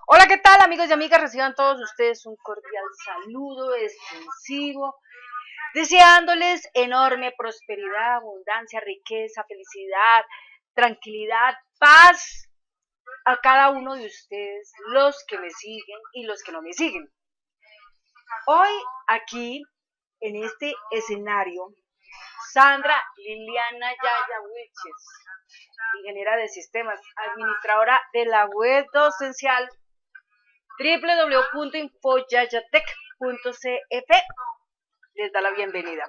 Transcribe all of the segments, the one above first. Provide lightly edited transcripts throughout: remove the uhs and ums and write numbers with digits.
Hola, ¿qué tal amigos y amigas? Reciban todos ustedes un cordial saludo extensivo, deseándoles enorme prosperidad, abundancia, riqueza, felicidad, tranquilidad, paz a cada uno de ustedes, los que me siguen y los que no me siguen. Hoy aquí, en este escenario, Sandra Liliana Yaya Wilches, ingeniera de sistemas, administradora de la web docencial www.infoyayatec.cf, les da la bienvenida.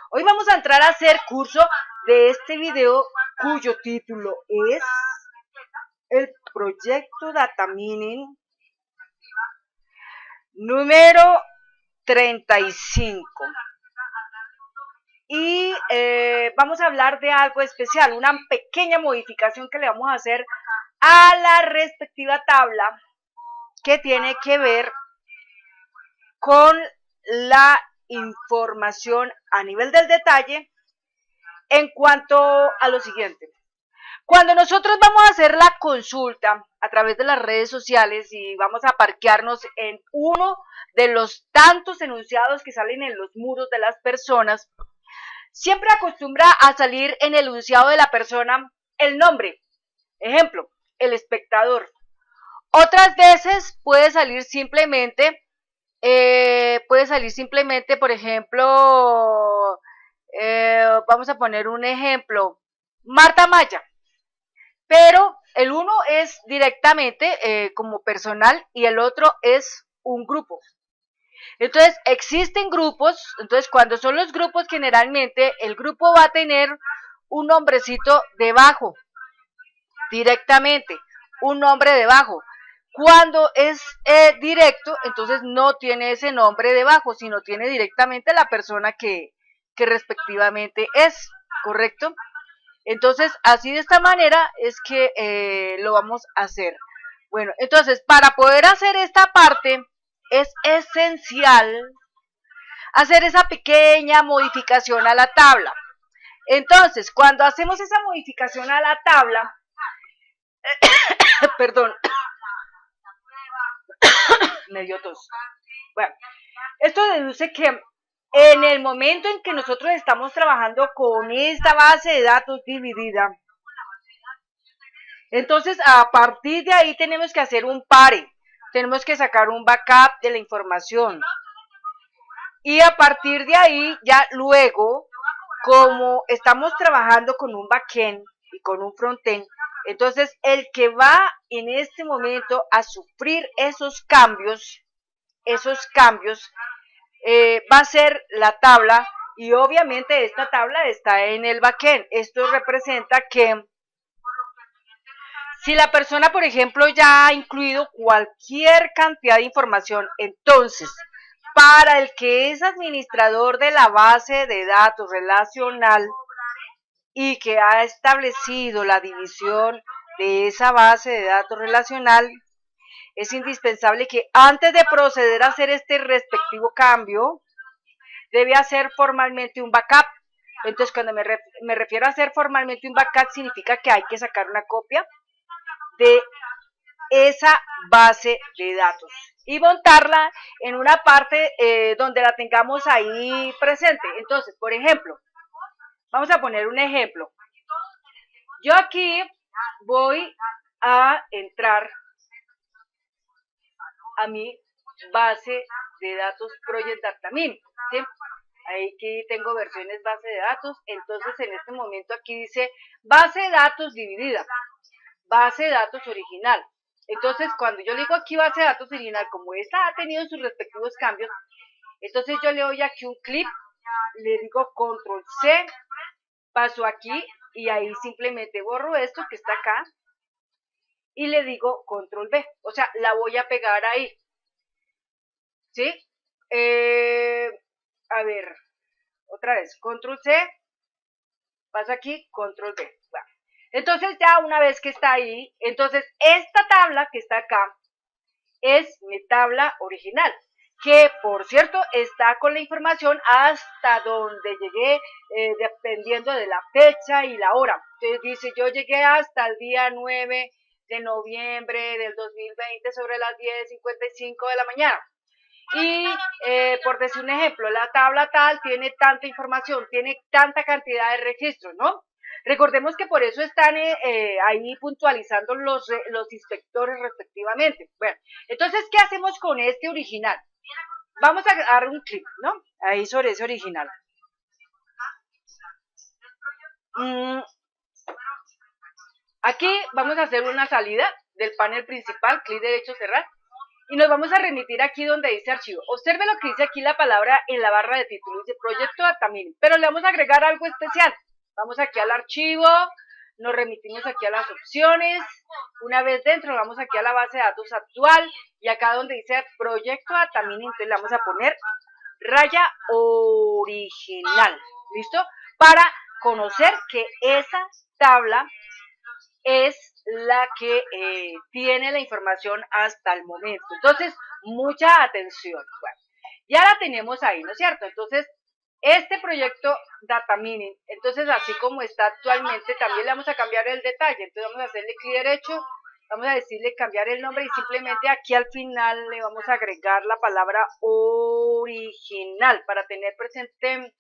Hoy vamos a entrar a hacer curso de este video cuyo título es el proyecto Data Mining número 35. Y vamos a hablar de algo especial, una pequeña modificación que le vamos a hacer a la respectiva tabla que tiene que ver con la información a nivel del detalle en cuanto a lo siguiente. Cuando nosotros vamos a hacer la consulta a través de las redes sociales y vamos a parquearnos en uno de los tantos enunciados que salen en los muros de las personas, siempre acostumbra a salir en el enunciado de la persona el nombre. Ejemplo, el espectador. Otras veces puede salir simplemente, por ejemplo, vamos a poner un ejemplo, Marta Maya, pero el uno es directamente como personal y el otro es un grupo. Entonces, existen grupos, entonces cuando son los grupos, generalmente el grupo va a tener un nombrecito debajo, directamente, un nombre debajo. Cuando es directo, entonces no tiene ese nombre debajo, sino tiene directamente la persona que respectivamente es, ¿correcto? Entonces, así de esta manera es que lo vamos a hacer. Bueno, entonces, para poder hacer esta parte, es esencial hacer esa pequeña modificación a la tabla. Entonces, cuando hacemos esa modificación a la tabla, perdón, me dio tos. Bueno, esto deduce que en el momento en que nosotros estamos trabajando con esta base de datos dividida, entonces a partir de ahí tenemos que hacer un pare, tenemos que sacar un backup de la información. Y a partir de ahí, ya luego, como estamos trabajando con un backend y con un frontend, entonces el que va en este momento a sufrir esos cambios va a ser la tabla, y obviamente esta tabla está en el backend. Esto representa que si la persona, por ejemplo, ya ha incluido cualquier cantidad de información, entonces para el que es administrador de la base de datos relacional y que ha establecido la división de esa base de datos relacional, es indispensable que antes de proceder a hacer este respectivo cambio, debe hacer formalmente un backup. Entonces, cuando me refiero a hacer formalmente un backup, significa que hay que sacar una copia de esa base de datos y montarla en una parte donde la tengamos ahí presente. Entonces, por ejemplo, vamos a poner un ejemplo. Yo aquí voy a entrar a mi base de datos Project Data Mining, ¿sí? Aquí tengo versiones base de datos. Entonces, en este momento aquí dice base de datos dividida, base de datos original. Entonces, cuando yo le digo aquí base de datos original, como esta ha tenido sus respectivos cambios, entonces yo le doy aquí un clic, le digo control C, paso aquí y ahí simplemente borro esto que está acá y le digo control V, o sea, la voy a pegar ahí, ¿sí? A ver, otra vez, control C, paso aquí, control V. Bueno, entonces ya una vez que está ahí, entonces esta tabla que está acá es mi tabla original, que por cierto está con la información hasta donde llegué, dependiendo de la fecha y la hora. Entonces dice, yo llegué hasta el día 9 de noviembre del 2020 sobre las 10:55 de la mañana. Y por decir un ejemplo, la tabla tal tiene tanta información, tiene tanta cantidad de registros, ¿no? Recordemos que por eso están ahí puntualizando los inspectores respectivamente. Bueno, entonces, ¿qué hacemos con este original? Vamos a dar un clic, ¿no? Ahí sobre ese original. Aquí vamos a hacer una salida del panel principal, clic derecho, cerrar. Y nos vamos a remitir aquí donde dice archivo. Observe lo que dice aquí la palabra en la barra de título. Dice proyecto data mining. Pero le vamos a agregar algo especial. Vamos aquí al archivo. Nos remitimos aquí a las opciones. Una vez dentro, vamos aquí a la base de datos actual. Y acá donde dice proyecto data mining, entonces le vamos a poner raya original. ¿Listo? Para conocer que esa tabla es la que tiene la información hasta el momento. Entonces, mucha atención. Bueno, ya la tenemos ahí, ¿no es cierto? Entonces, este proyecto data mining, entonces así como está actualmente, también le vamos a cambiar el detalle. Entonces vamos a hacerle clic derecho, vamos a decirle cambiar el nombre y simplemente aquí al final le vamos a agregar la palabra original para tener presente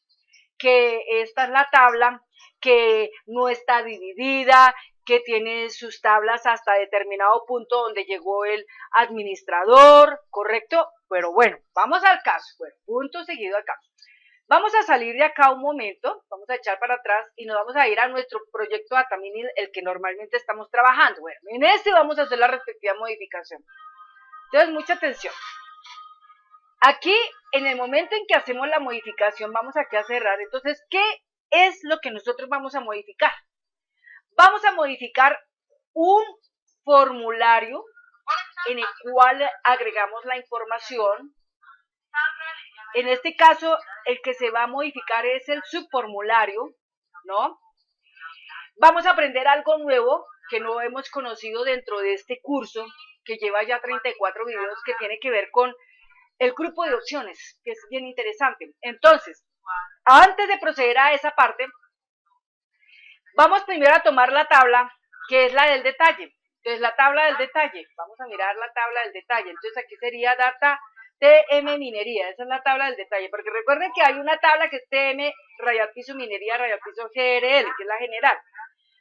que esta es la tabla que no está dividida, que tiene sus tablas hasta determinado punto donde llegó el administrador, ¿correcto? Pero bueno, vamos al caso, bueno, punto seguido al caso. Vamos a salir de acá un momento, vamos a echar para atrás y nos vamos a ir a nuestro proyecto data mining, el que normalmente estamos trabajando. Bueno, en este vamos a hacer la respectiva modificación. Entonces, mucha atención. Aquí, en el momento en que hacemos la modificación, vamos aquí a cerrar. Entonces, ¿qué es lo que nosotros vamos a modificar? Vamos a modificar un formulario en el cual agregamos la información. En este caso, el que se va a modificar es el subformulario, ¿no? Vamos a aprender algo nuevo que no hemos conocido dentro de este curso, que lleva ya 34 videos, que tiene que ver con el grupo de opciones, que es bien interesante. Entonces, antes de proceder a esa parte, vamos primero a tomar la tabla, que es la del detalle. Entonces, la tabla del detalle, vamos a mirar la tabla del detalle. Entonces, aquí sería data TM minería, esa es la tabla del detalle, porque recuerden que hay una tabla que es TM rayal piso minería, rayal piso GRL, que es la general,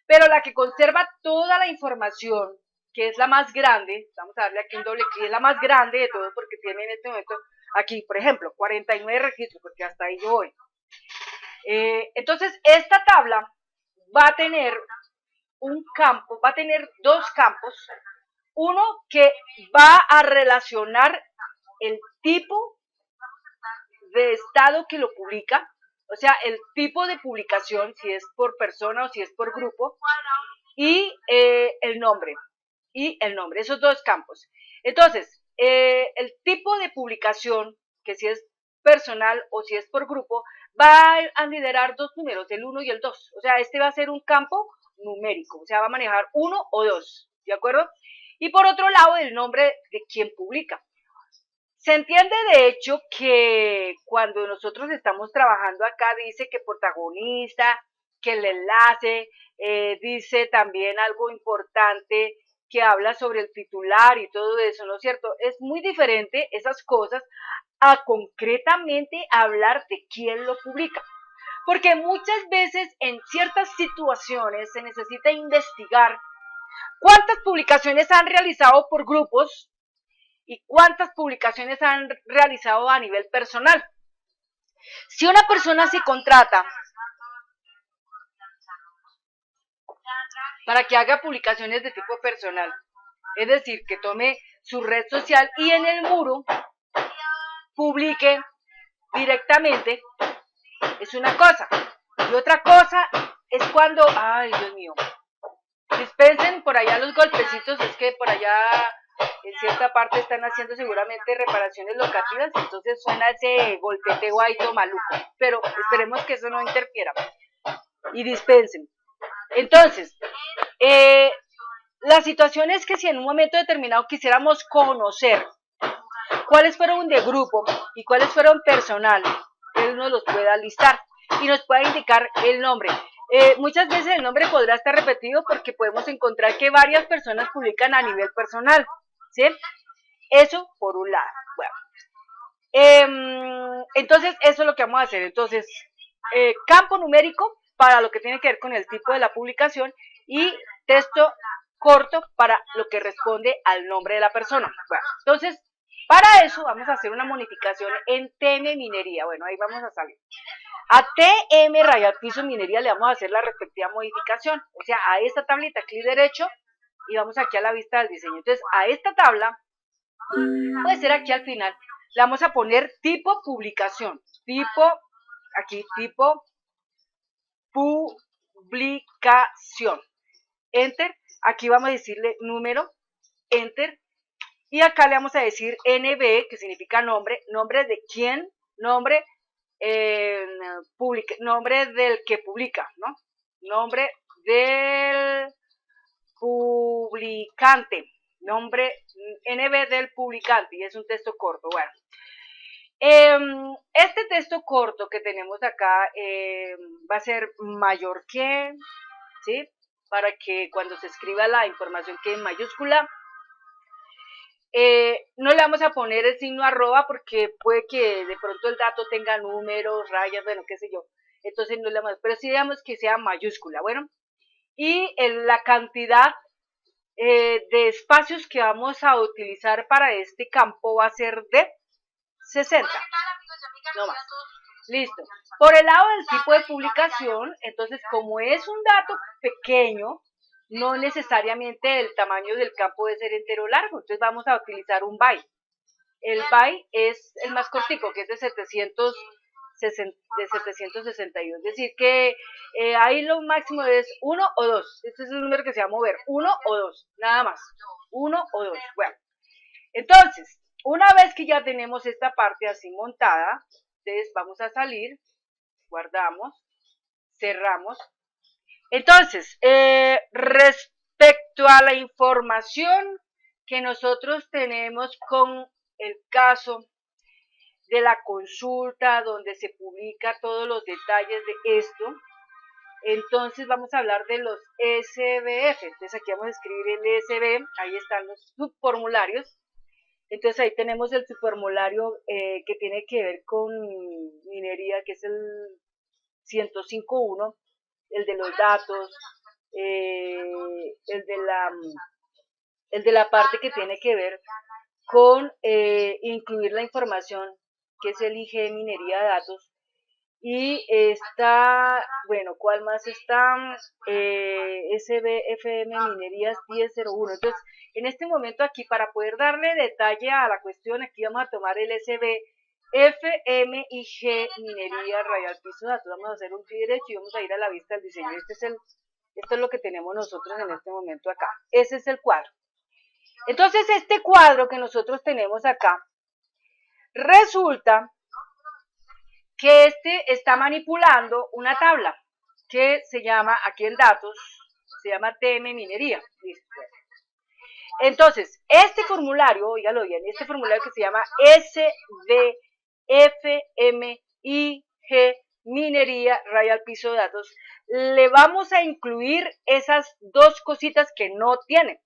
pero la que conserva toda la información, que es la más grande, vamos a darle aquí un doble clic, es la más grande de todo, porque tiene en este momento, aquí, por ejemplo, 49 registros, porque hasta ahí yo voy. Entonces, esta tabla va a tener un campo, va a tener dos campos, uno que va a relacionar el tipo de estado que lo publica, o sea, el tipo de publicación, si es por persona o si es por grupo, y el nombre, esos dos campos. Entonces, el tipo de publicación, que si es personal o si es por grupo, va a liderar dos números, el 1 y el 2. O sea, este va a ser un campo numérico, o sea, va a manejar 1 o 2, ¿de acuerdo? Y por otro lado, el nombre de quien publica. Se entiende de hecho que cuando nosotros estamos trabajando acá dice que protagonista, que el enlace, dice también algo importante que habla sobre el titular y todo eso, ¿no es cierto? Es muy diferente esas cosas a concretamente hablar de quién lo publica. Porque muchas veces en ciertas situaciones se necesita investigar cuántas publicaciones han realizado por grupos y cuántas publicaciones han realizado a nivel personal. Si una persona se contrata para que haga publicaciones de tipo personal, es decir, que tome su red social y en el muro publique directamente, es una cosa. Y otra cosa es cuando, ay Dios mío, dispensen por allá los golpecitos, es que por allá en cierta parte están haciendo seguramente reparaciones locativas, entonces suena ese golpeteo ahí todo maluco, pero esperemos que eso no interfiera y dispensen. Entonces, la situación es que si en un momento determinado quisiéramos conocer cuáles fueron de grupo y cuáles fueron personal, él nos los pueda listar y nos pueda indicar el nombre. Muchas veces el nombre podrá estar repetido porque podemos encontrar que varias personas publican a nivel personal, ¿sí? Eso por un lado. Bueno, entonces eso es lo que vamos a hacer. Entonces, campo numérico para lo que tiene que ver con el tipo de la publicación y texto corto para lo que responde al nombre de la persona. Bueno, entonces, para eso vamos a hacer una modificación en TM Minería. Bueno, ahí vamos a salir. A TM Rayal Piso Minería le vamos a hacer la respectiva modificación. O sea, a esta tablita, clic derecho, y vamos aquí a la vista del diseño. Entonces, a esta tabla, puede ser aquí al final, le vamos a poner tipo publicación. Aquí, tipo publicación. Enter. Aquí vamos a decirle número. Enter. Y acá le vamos a decir NB, que significa nombre. ¿Nombre de quién? Nombre, nombre del que publica, ¿no? Nombre del publicante. Nombre NB del publicante. Y es un texto corto. Bueno. Este texto corto que tenemos acá va a ser mayor que, ¿sí? Para que cuando se escriba la información quede en mayúscula. No le vamos a poner el signo arroba porque puede que de pronto el dato tenga números, rayas, bueno, qué sé yo. Entonces no le vamos, pero sí digamos que sea mayúscula, bueno. Y la cantidad de espacios que vamos a utilizar para este campo va a ser de 60. No más. Listo. Por el lado del tipo de publicación, entonces como es un dato pequeño, no necesariamente el tamaño del campo debe ser entero o largo, entonces vamos a utilizar un byte. El byte es el más cortico, que es de 762, es decir que ahí lo máximo es 1 o 2, este es el número que se va a mover, 1 o 2, nada más, 1 o 2, bueno, entonces, una vez que ya tenemos esta parte así montada, entonces vamos a salir, guardamos, cerramos. Entonces, respecto a la información que nosotros tenemos con el caso de la consulta, donde se publica todos los detalles de esto, entonces vamos a hablar de los SBF. Entonces aquí vamos a escribir el SB, ahí están los subformularios. Entonces ahí tenemos el subformulario que tiene que ver con minería, que es el 105.1, el de los datos, el de la parte que tiene que ver con incluir la información, que es el IG Minería de Datos. Y está, bueno, ¿cuál más está? SBFM Minerías 1001. Entonces, en este momento aquí, para poder darle detalle a la cuestión, aquí vamos a tomar el SBFMIG Minería Rayal Piso Datos. Vamos a hacer un clic derecho y vamos a ir a la vista del diseño. Esto es lo que tenemos nosotros en este momento acá. Ese es el cuadro. Entonces, este cuadro que nosotros tenemos acá, resulta que este está manipulando una tabla que se llama, aquí en datos, se llama TM Minería. Listo. Entonces, este formulario, óigalo bien, este formulario que se llama SBFMIG Minería Rayal Piso de Datos, le vamos a incluir esas dos cositas que no tiene.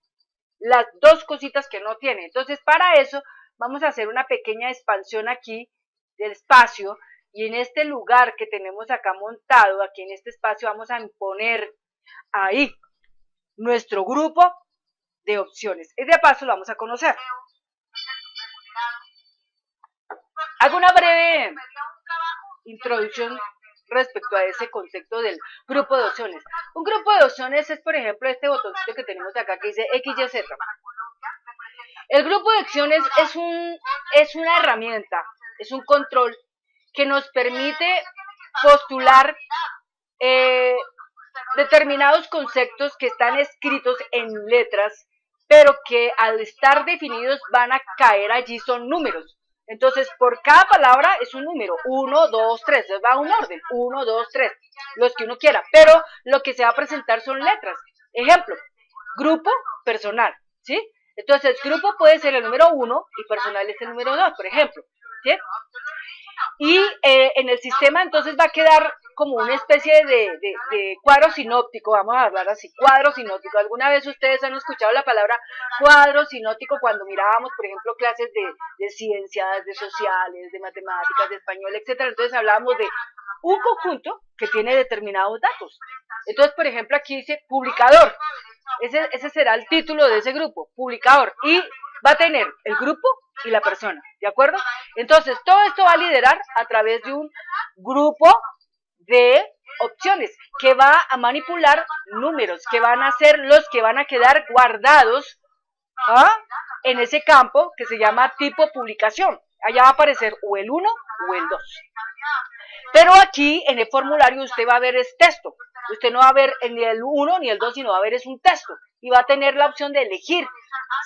Las dos cositas que no tiene. Entonces, para eso, vamos a hacer una pequeña expansión aquí del espacio. Y en este lugar que tenemos acá montado, aquí en este espacio, vamos a poner ahí nuestro grupo de opciones. Y de paso lo vamos a conocer. Hago una breve introducción respecto a ese concepto del grupo de opciones. Un grupo de opciones es, por ejemplo, este botoncito que tenemos acá que dice XYZ. El grupo de opciones es una herramienta, es un control que nos permite postular determinados conceptos que están escritos en letras, pero que al estar definidos van a caer allí, son números. Entonces, por cada palabra es un número, 1, 2, 3, va a un orden, 1, 2, 3, los que uno quiera, pero lo que se va a presentar son letras. Ejemplo, grupo, personal, ¿sí? Entonces, grupo puede ser el número 1 y personal es el número 2, por ejemplo, ¿sí? Y en el sistema entonces va a quedar como una especie de cuadro sinóptico, vamos a hablar así, cuadro sinóptico. ¿Alguna vez ustedes han escuchado la palabra cuadro sinóptico cuando mirábamos, por ejemplo, clases de ciencias, de sociales, de matemáticas, de español, etcétera? Entonces hablábamos de un conjunto que tiene determinados datos. Entonces, por ejemplo, aquí dice publicador. Ese será el título de ese grupo, publicador. Y va a tener el grupo y la persona, ¿de acuerdo? Entonces, todo esto va a liderar a través de un grupo de opciones que va a manipular números, que van a ser los que van a quedar guardados en ese campo que se llama tipo publicación. Allá va a aparecer o el 1 o el 2. Pero aquí en el formulario usted va a ver es texto. Usted no va a ver ni el 1 ni el 2, sino va a ver es un texto. Y va a tener la opción de elegir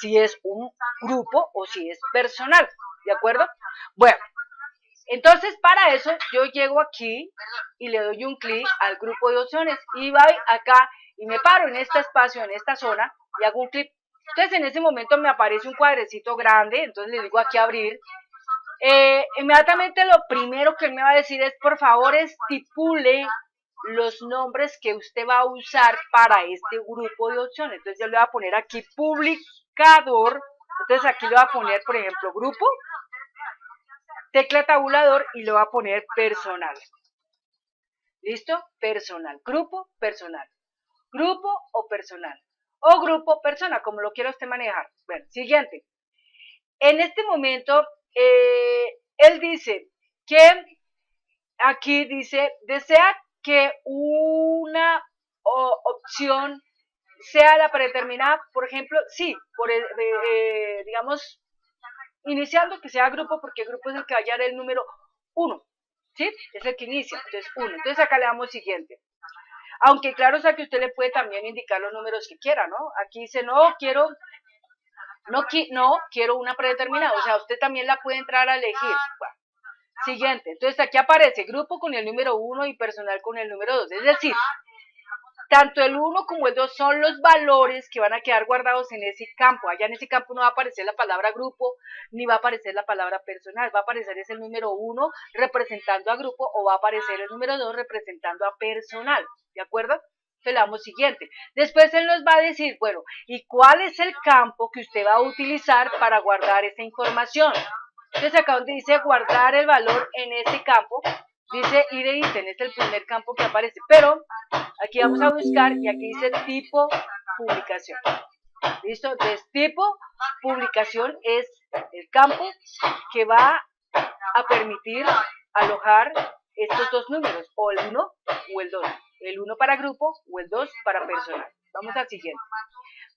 si es un grupo o si es personal. ¿De acuerdo? Bueno, entonces para eso yo llego aquí y le doy un clic al grupo de opciones. Y voy acá y me paro en este espacio, en esta zona, y hago un clic. Entonces en ese momento me aparece un cuadrecito grande, entonces le digo aquí abrir. Inmediatamente lo primero que él me va a decir es, por favor, estipule los nombres que usted va a usar para este grupo de opciones. Entonces yo le voy a poner aquí publicador, entonces aquí le voy a poner, por ejemplo, grupo, tecla tabulador y le voy a poner personal. ¿Listo? Personal, grupo, personal. Grupo o personal. O grupo, persona, como lo quiera usted manejar. Bueno, siguiente. En este momento, él dice que, aquí dice, desea que una opción sea la predeterminada, por ejemplo, sí, digamos, iniciando que sea grupo, porque grupo es el que va a hallar el número 1, ¿sí? Es el que inicia, entonces 1. Entonces acá le damos siguiente. Aunque claro, o sea que usted le puede también indicar los números que quiera, ¿no? Aquí dice, no quiero una predeterminada, o sea, usted también la puede entrar a elegir. Bueno, siguiente, entonces aquí aparece grupo con el número 1 y personal con el número 2, es decir, tanto el 1 como el 2 son los valores que van a quedar guardados en ese campo. Allá en ese campo no va a aparecer la palabra grupo, ni va a aparecer la palabra personal. Va a aparecer es el número 1 representando a grupo o va a aparecer el número 2 representando a personal. ¿De acuerdo? Entonces le damos siguiente. Después él nos va a decir, bueno, ¿y cuál es el campo que usted va a utilizar para guardar esa información? Entonces acá donde dice guardar el valor en ese campo, dice id e ítem, es el primer campo que aparece, pero aquí vamos a buscar y aquí dice tipo publicación. ¿Listo? Entonces tipo publicación es el campo que va a permitir alojar estos dos números, o el 1 o el 2. El 1 para grupo o el 2 para personal. Vamos al siguiente.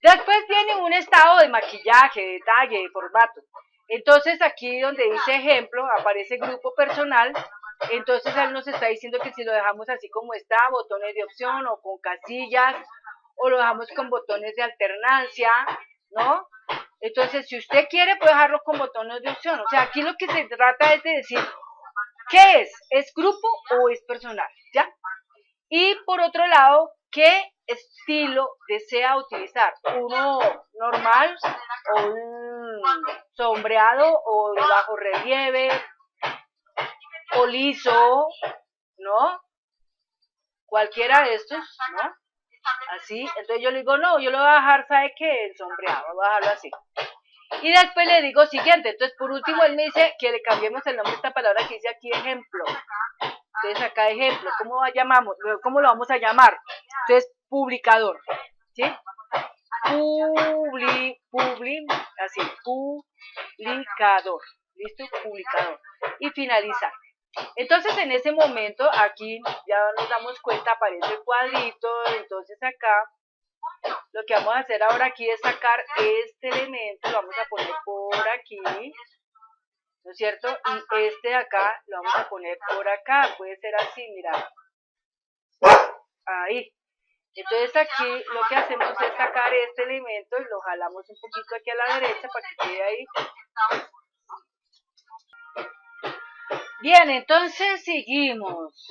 Después viene un estado de maquillaje, de detalle, de formato. Entonces aquí donde dice ejemplo, aparece grupo personal. Entonces él nos está diciendo que si lo dejamos así como está, botones de opción o con casillas, o lo dejamos con botones de alternancia, ¿no? Entonces si usted quiere puede dejarlo con botones de opción. O sea, aquí lo que se trata es de decir, ¿qué es? ¿Es grupo o es personal? ¿Ya? Y por otro lado, ¿qué estilo desea utilizar? ¿Uno normal o un sombreado o de bajo relieve o liso? ¿No? Cualquiera de estos, ¿no? Así, entonces yo le digo, no, yo lo voy a dejar, ¿sabe qué? El sombreado, voy a dejarlo así. Y después le digo siguiente, entonces por último él me dice que le cambiemos el nombre de esta palabra que dice aquí ejemplo. Entonces acá ejemplo, ¿cómo lo vamos a llamar? Entonces publicador, ¿sí? Así, publicador, ¿listo? Publicador. Y finalizar. Entonces en ese momento aquí ya nos damos cuenta, aparece el cuadrito, entonces acá lo que vamos a hacer ahora aquí es sacar este elemento, lo vamos a poner por aquí, ¿no es cierto? Y este de acá lo vamos a poner por acá, puede ser así, mira, ahí. Entonces aquí lo que hacemos es sacar este elemento y lo jalamos un poquito aquí a la derecha para que quede ahí. Bien, entonces seguimos.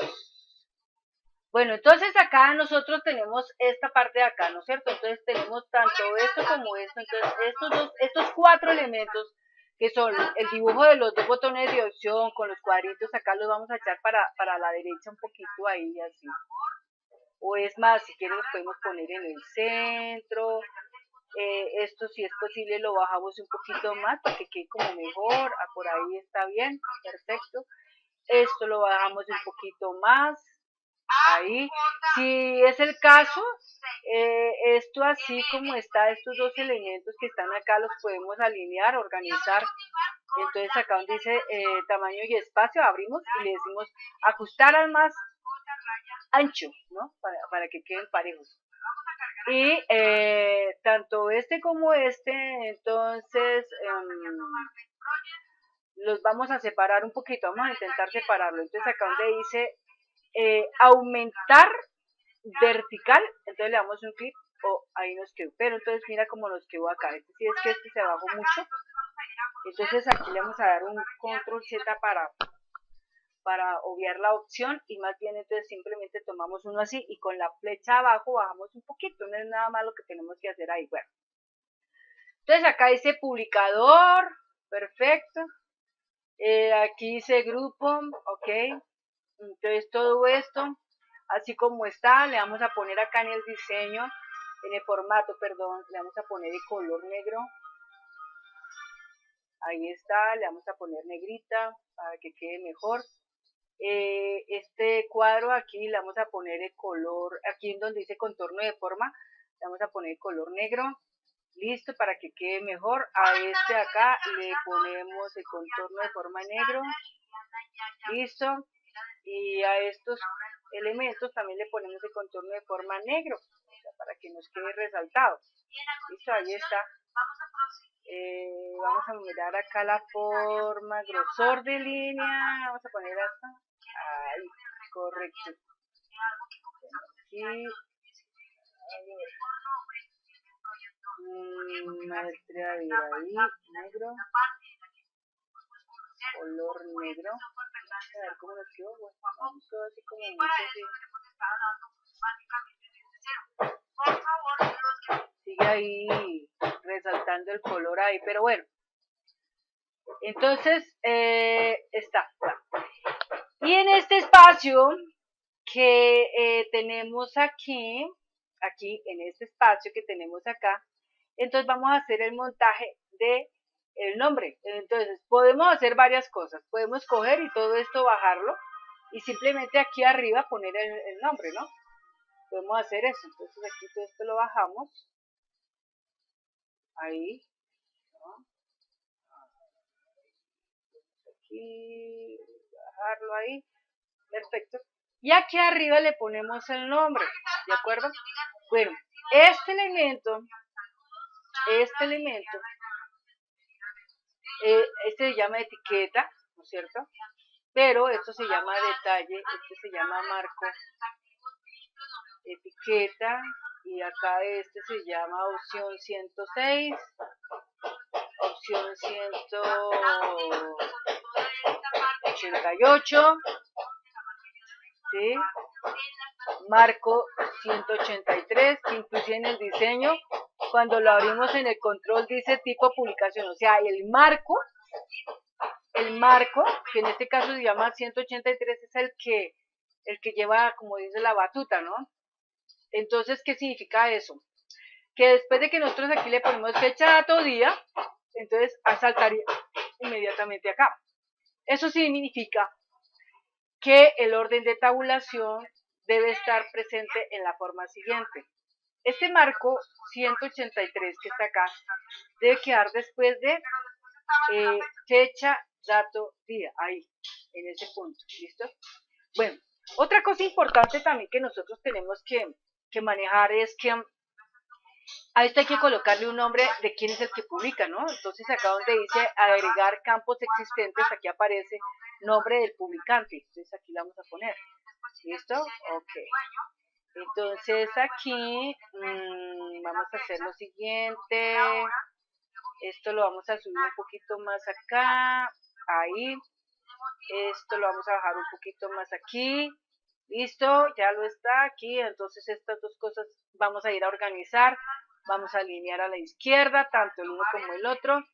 Bueno, entonces acá nosotros tenemos esta parte de acá, ¿no es cierto? Entonces tenemos tanto esto como esto. Entonces estos 4 elementos que son el dibujo de los dos botones de opción con los cuadritos, acá los vamos a echar para la derecha un poquito ahí, así. O es más, si quieren los podemos poner en el centro. Esto si es posible lo bajamos un poquito más para que quede como mejor. Por ahí está bien, perfecto. Esto lo bajamos un poquito más. Ahí, si es el caso, esto así como está, estos dos elementos que están acá los podemos alinear, organizar. Entonces acá donde dice tamaño y espacio, abrimos y le decimos ajustar al más ancho, ¿no? Para que queden parejos. Y tanto este como este, entonces los vamos a separar un poquito, vamos a intentar separarlo. Entonces acá donde dice aumentar vertical, entonces le damos un clic, ahí nos quedó, pero entonces mira cómo nos quedó acá. Si es que este se bajó mucho, entonces aquí le vamos a dar un control Z para obviar la opción, y más bien entonces simplemente tomamos uno así y con la flecha abajo bajamos un poquito, no es nada más lo que tenemos que hacer ahí. Bueno, entonces acá dice publicador, perfecto, aquí dice grupo, ok, entonces todo esto así como está, le vamos a poner acá en el diseño, en el formato, perdón, le vamos a poner el color negro. Ahí está, le vamos a poner negrita para que quede mejor. Este cuadro aquí le vamos a poner el color, aquí en donde dice contorno de forma, le vamos a poner el color negro. Listo, para que quede mejor. A este acá le ponemos el contorno de forma negro. Listo. Y a estos elementos también le ponemos el contorno de forma negro, o sea, para que nos quede resaltado. Listo, ahí está. Vamos a mirar acá la forma, grosor de línea, vamos a poner hasta ahí, correcto. Aquí, maestría de ahí, negro, color negro. A ver cómo nos quedó, bueno, vamos todo así como mucho así. Sigue ahí resaltando el color ahí, pero bueno. Entonces, está. Y en este espacio que tenemos aquí en este espacio que tenemos acá, entonces vamos a hacer el montaje de el nombre. Entonces, podemos hacer varias cosas. Podemos coger y todo esto bajarlo y simplemente aquí arriba poner el nombre, ¿no? Podemos hacer eso. Entonces aquí todo esto lo bajamos. Ahí. ¿No? Aquí, bajarlo ahí. Perfecto. Y aquí arriba le ponemos el nombre, ¿de acuerdo? Bueno, este elemento, este se llama etiqueta, ¿no es cierto? Pero esto se llama detalle, este se llama marco, etiqueta, y acá este se llama opción 106, opción 188, ¿sí? Marco 183, que incluye en el diseño, cuando lo abrimos en el control dice tipo publicación, o sea, el marco, que en este caso se llama 183, es el que lleva, como dice, la batuta, ¿no? Entonces, ¿qué significa eso? Que después de que nosotros aquí le ponemos fecha, dato, día, entonces saltaría inmediatamente acá. Eso significa que el orden de tabulación debe estar presente en la forma siguiente. Este marco 183 que está acá debe quedar después de fecha, dato, día, ahí, en ese punto, ¿listo? Bueno, otra cosa importante también que nosotros tenemos que manejar es que a esto hay que colocarle un nombre de quién es el que publica, ¿no? Entonces acá donde dice agregar campos existentes, aquí aparece nombre del publicante, entonces aquí la vamos a poner, ¿listo? Ok. Entonces aquí vamos a hacer lo siguiente, esto lo vamos a subir un poquito más acá, ahí, esto lo vamos a bajar un poquito más aquí, listo, ya lo está aquí, entonces estas dos cosas vamos a ir a organizar, vamos a alinear a la izquierda, tanto el uno como el otro,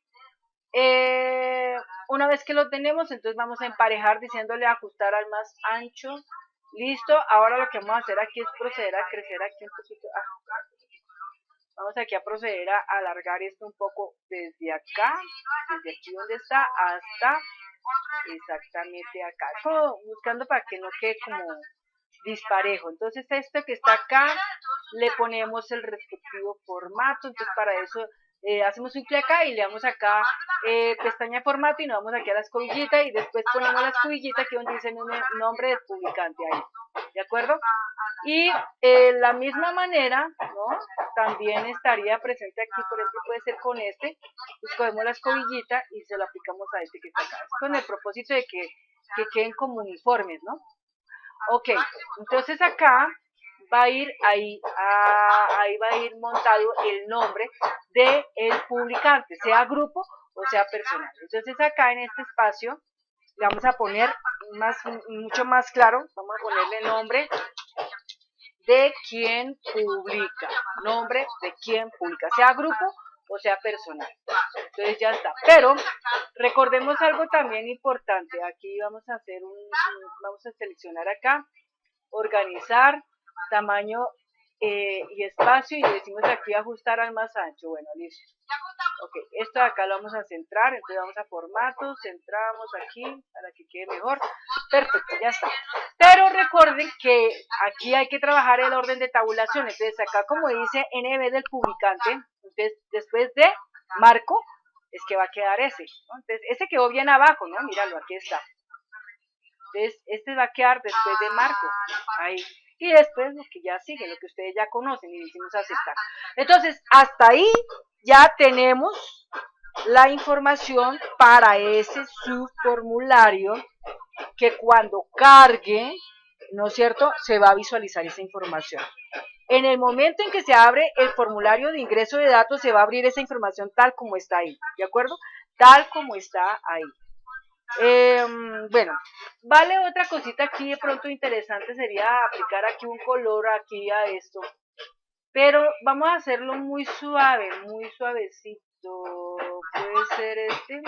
Una vez que lo tenemos, entonces vamos a emparejar diciéndole ajustar al más ancho. Listo, ahora lo que vamos a hacer aquí es proceder a crecer aquí un poquito. Vamos aquí a proceder a alargar esto un poco desde acá, desde aquí donde está, hasta exactamente acá. Como buscando para que no quede como disparejo. Entonces esto que está acá, le ponemos el respectivo formato. Entonces para eso hacemos un clic acá y le damos acá pestaña formato y nos vamos aquí a la escobillita y después ponemos la escobillita aquí donde dice el nombre del publicante ahí, ¿de acuerdo? Y la misma manera, ¿no? También estaría presente aquí, por ejemplo, puede ser con este, escogemos la escobillita y se lo aplicamos a este que está acá, con el propósito de que queden como uniformes, ¿no? Ok, entonces acá va a ir ahí va a ir montado el nombre del publicante, sea grupo o sea personal. Entonces acá en este espacio le vamos a poner mucho más claro, vamos a ponerle nombre de quien publica, nombre de quien publica, sea grupo o sea personal. Entonces ya está. Pero recordemos algo también importante. Aquí vamos a hacer vamos a seleccionar acá, organizar, tamaño y espacio, y le decimos aquí ajustar al más ancho. Bueno, listo. Ok, esto de acá lo vamos a centrar, entonces vamos a formato, centramos aquí para que quede mejor. Perfecto, ya está. Pero recuerden que aquí hay que trabajar el orden de tabulación. Entonces acá como dice NB del publicante, entonces después de marco es que va a quedar ese, ¿no? Entonces ese quedó bien abajo, ¿no? Míralo, aquí está. Entonces este va a quedar después de marco, ahí. Y después lo que ya sigue, lo que ustedes ya conocen, y decimos aceptar. Entonces hasta ahí ya tenemos la información para ese subformulario que cuando cargue, ¿no es cierto?, se va a visualizar esa información. En el momento en que se abre el formulario de ingreso de datos, se va a abrir esa información tal como está ahí, ¿de acuerdo? Tal como está ahí. Bueno, vale, otra cosita aquí de pronto interesante sería aplicar aquí un color aquí a esto, pero vamos a hacerlo muy suave, muy suavecito. Puede ser este,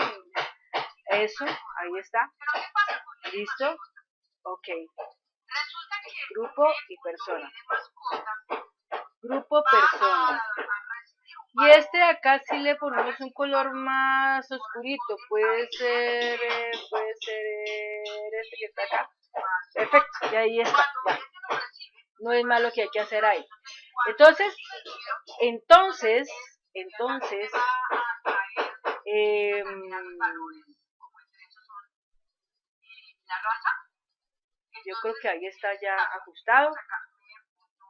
eso, ahí está, listo, ok. Grupo y persona, grupo, persona. Y este de acá si le ponemos un color más oscurito, puede ser este que está acá. Perfecto, y ahí está, ya. No es más lo que hay que hacer ahí. Entonces, yo creo que ahí está ya ajustado.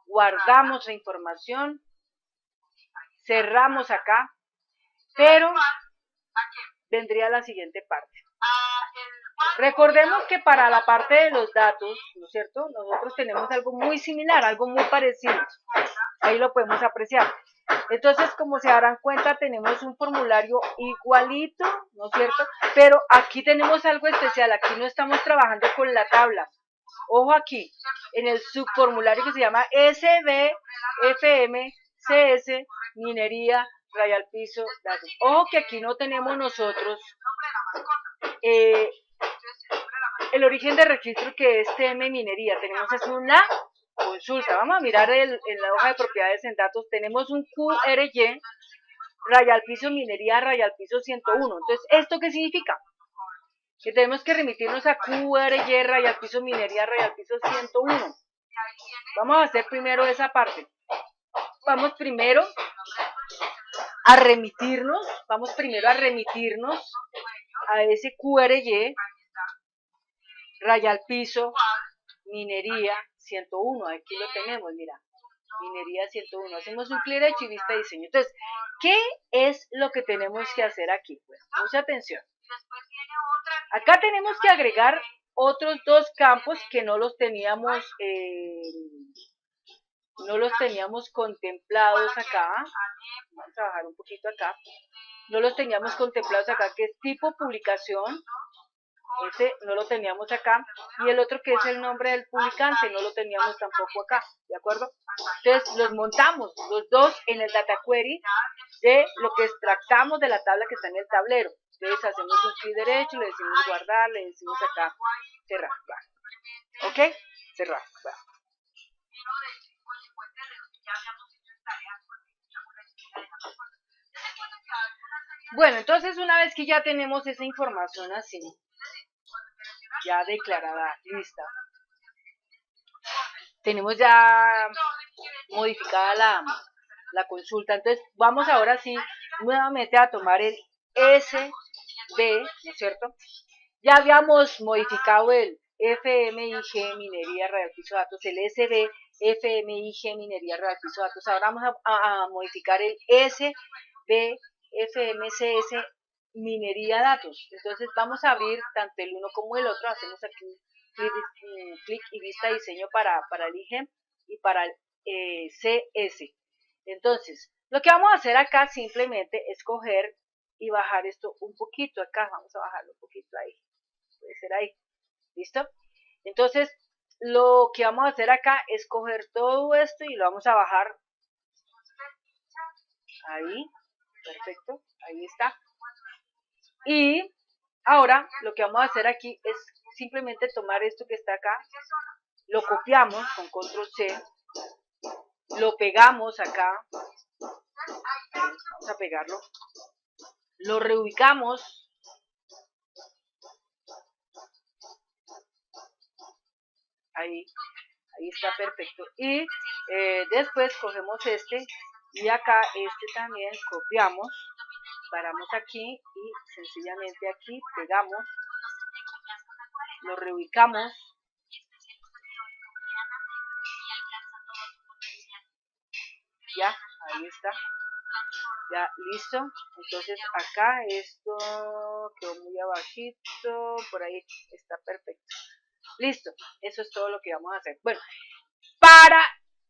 Guardamos la información. Cerramos acá, pero vendría la siguiente parte. Recordemos que para la parte de los datos, ¿no es cierto?, nosotros tenemos algo muy similar, algo muy parecido. Ahí lo podemos apreciar. Entonces, como se darán cuenta, tenemos un formulario igualito, ¿no es cierto? Pero aquí tenemos algo especial, aquí no estamos trabajando con la tabla. Ojo aquí, en el subformulario que se llama SBFMCS, minería, raya al piso, datos. Ojo que aquí no tenemos nosotros el origen de registro que es TM minería, tenemos es una consulta. Vamos a mirar en la hoja de propiedades en datos, tenemos un QRY, raya al piso minería, raya al piso 101. Entonces, ¿esto qué significa? Que tenemos que remitirnos a QRY, raya al piso minería, raya al piso 101. Vamos a hacer primero esa parte. Vamos primero a remitirnos a ese QRY, raya al piso, minería 101, aquí lo tenemos, mira, minería 101, hacemos un clic derecho y vista diseño. Entonces, ¿qué es lo que tenemos que hacer aquí? Bueno, mucha atención. Acá tenemos que agregar otros dos campos que no los teníamos contemplados acá. Vamos a bajar un poquito acá. No los teníamos contemplados acá, que es tipo publicación. Ese no lo teníamos acá. Y el otro que es el nombre del publicante, no lo teníamos tampoco acá. ¿De acuerdo? Entonces los montamos los dos en el data query de lo que extractamos de la tabla que está en el tablero. Entonces hacemos un clic derecho, le decimos guardar, le decimos acá cerrar, va. ¿Ok? Cerrar, va. Bueno, entonces una vez que ya tenemos esa información así, ya declarada, lista, tenemos ya modificada la consulta. Entonces vamos ahora sí nuevamente a tomar el SB, ¿no es cierto? Ya habíamos modificado el FMIG Minería Real Piso Datos, el SB FMIG Minería Real Piso Datos. Ahora vamos a modificar el SB FMCS Minería Datos. Entonces vamos a abrir tanto el uno como el otro. Hacemos aquí clic y vista diseño para el IG y para el CS. Entonces, lo que vamos a hacer acá simplemente es coger y bajar esto un poquito acá. Vamos a bajarlo un poquito ahí. Puede ser ahí. ¿Listo? Entonces, lo que vamos a hacer acá es coger todo esto y lo vamos a bajar. Ahí. Perfecto. Ahí está. Y ahora lo que vamos a hacer aquí es simplemente tomar esto que está acá. Lo copiamos con control C. Lo pegamos acá. Vamos a pegarlo. Lo reubicamos. Ahí está perfecto. Y después cogemos este y acá este también copiamos, paramos aquí y sencillamente aquí pegamos, lo reubicamos. Ya, ahí está. Ya, listo. Entonces acá esto quedó muy abajito, por ahí está perfecto. Listo, eso es todo lo que vamos a hacer. Bueno,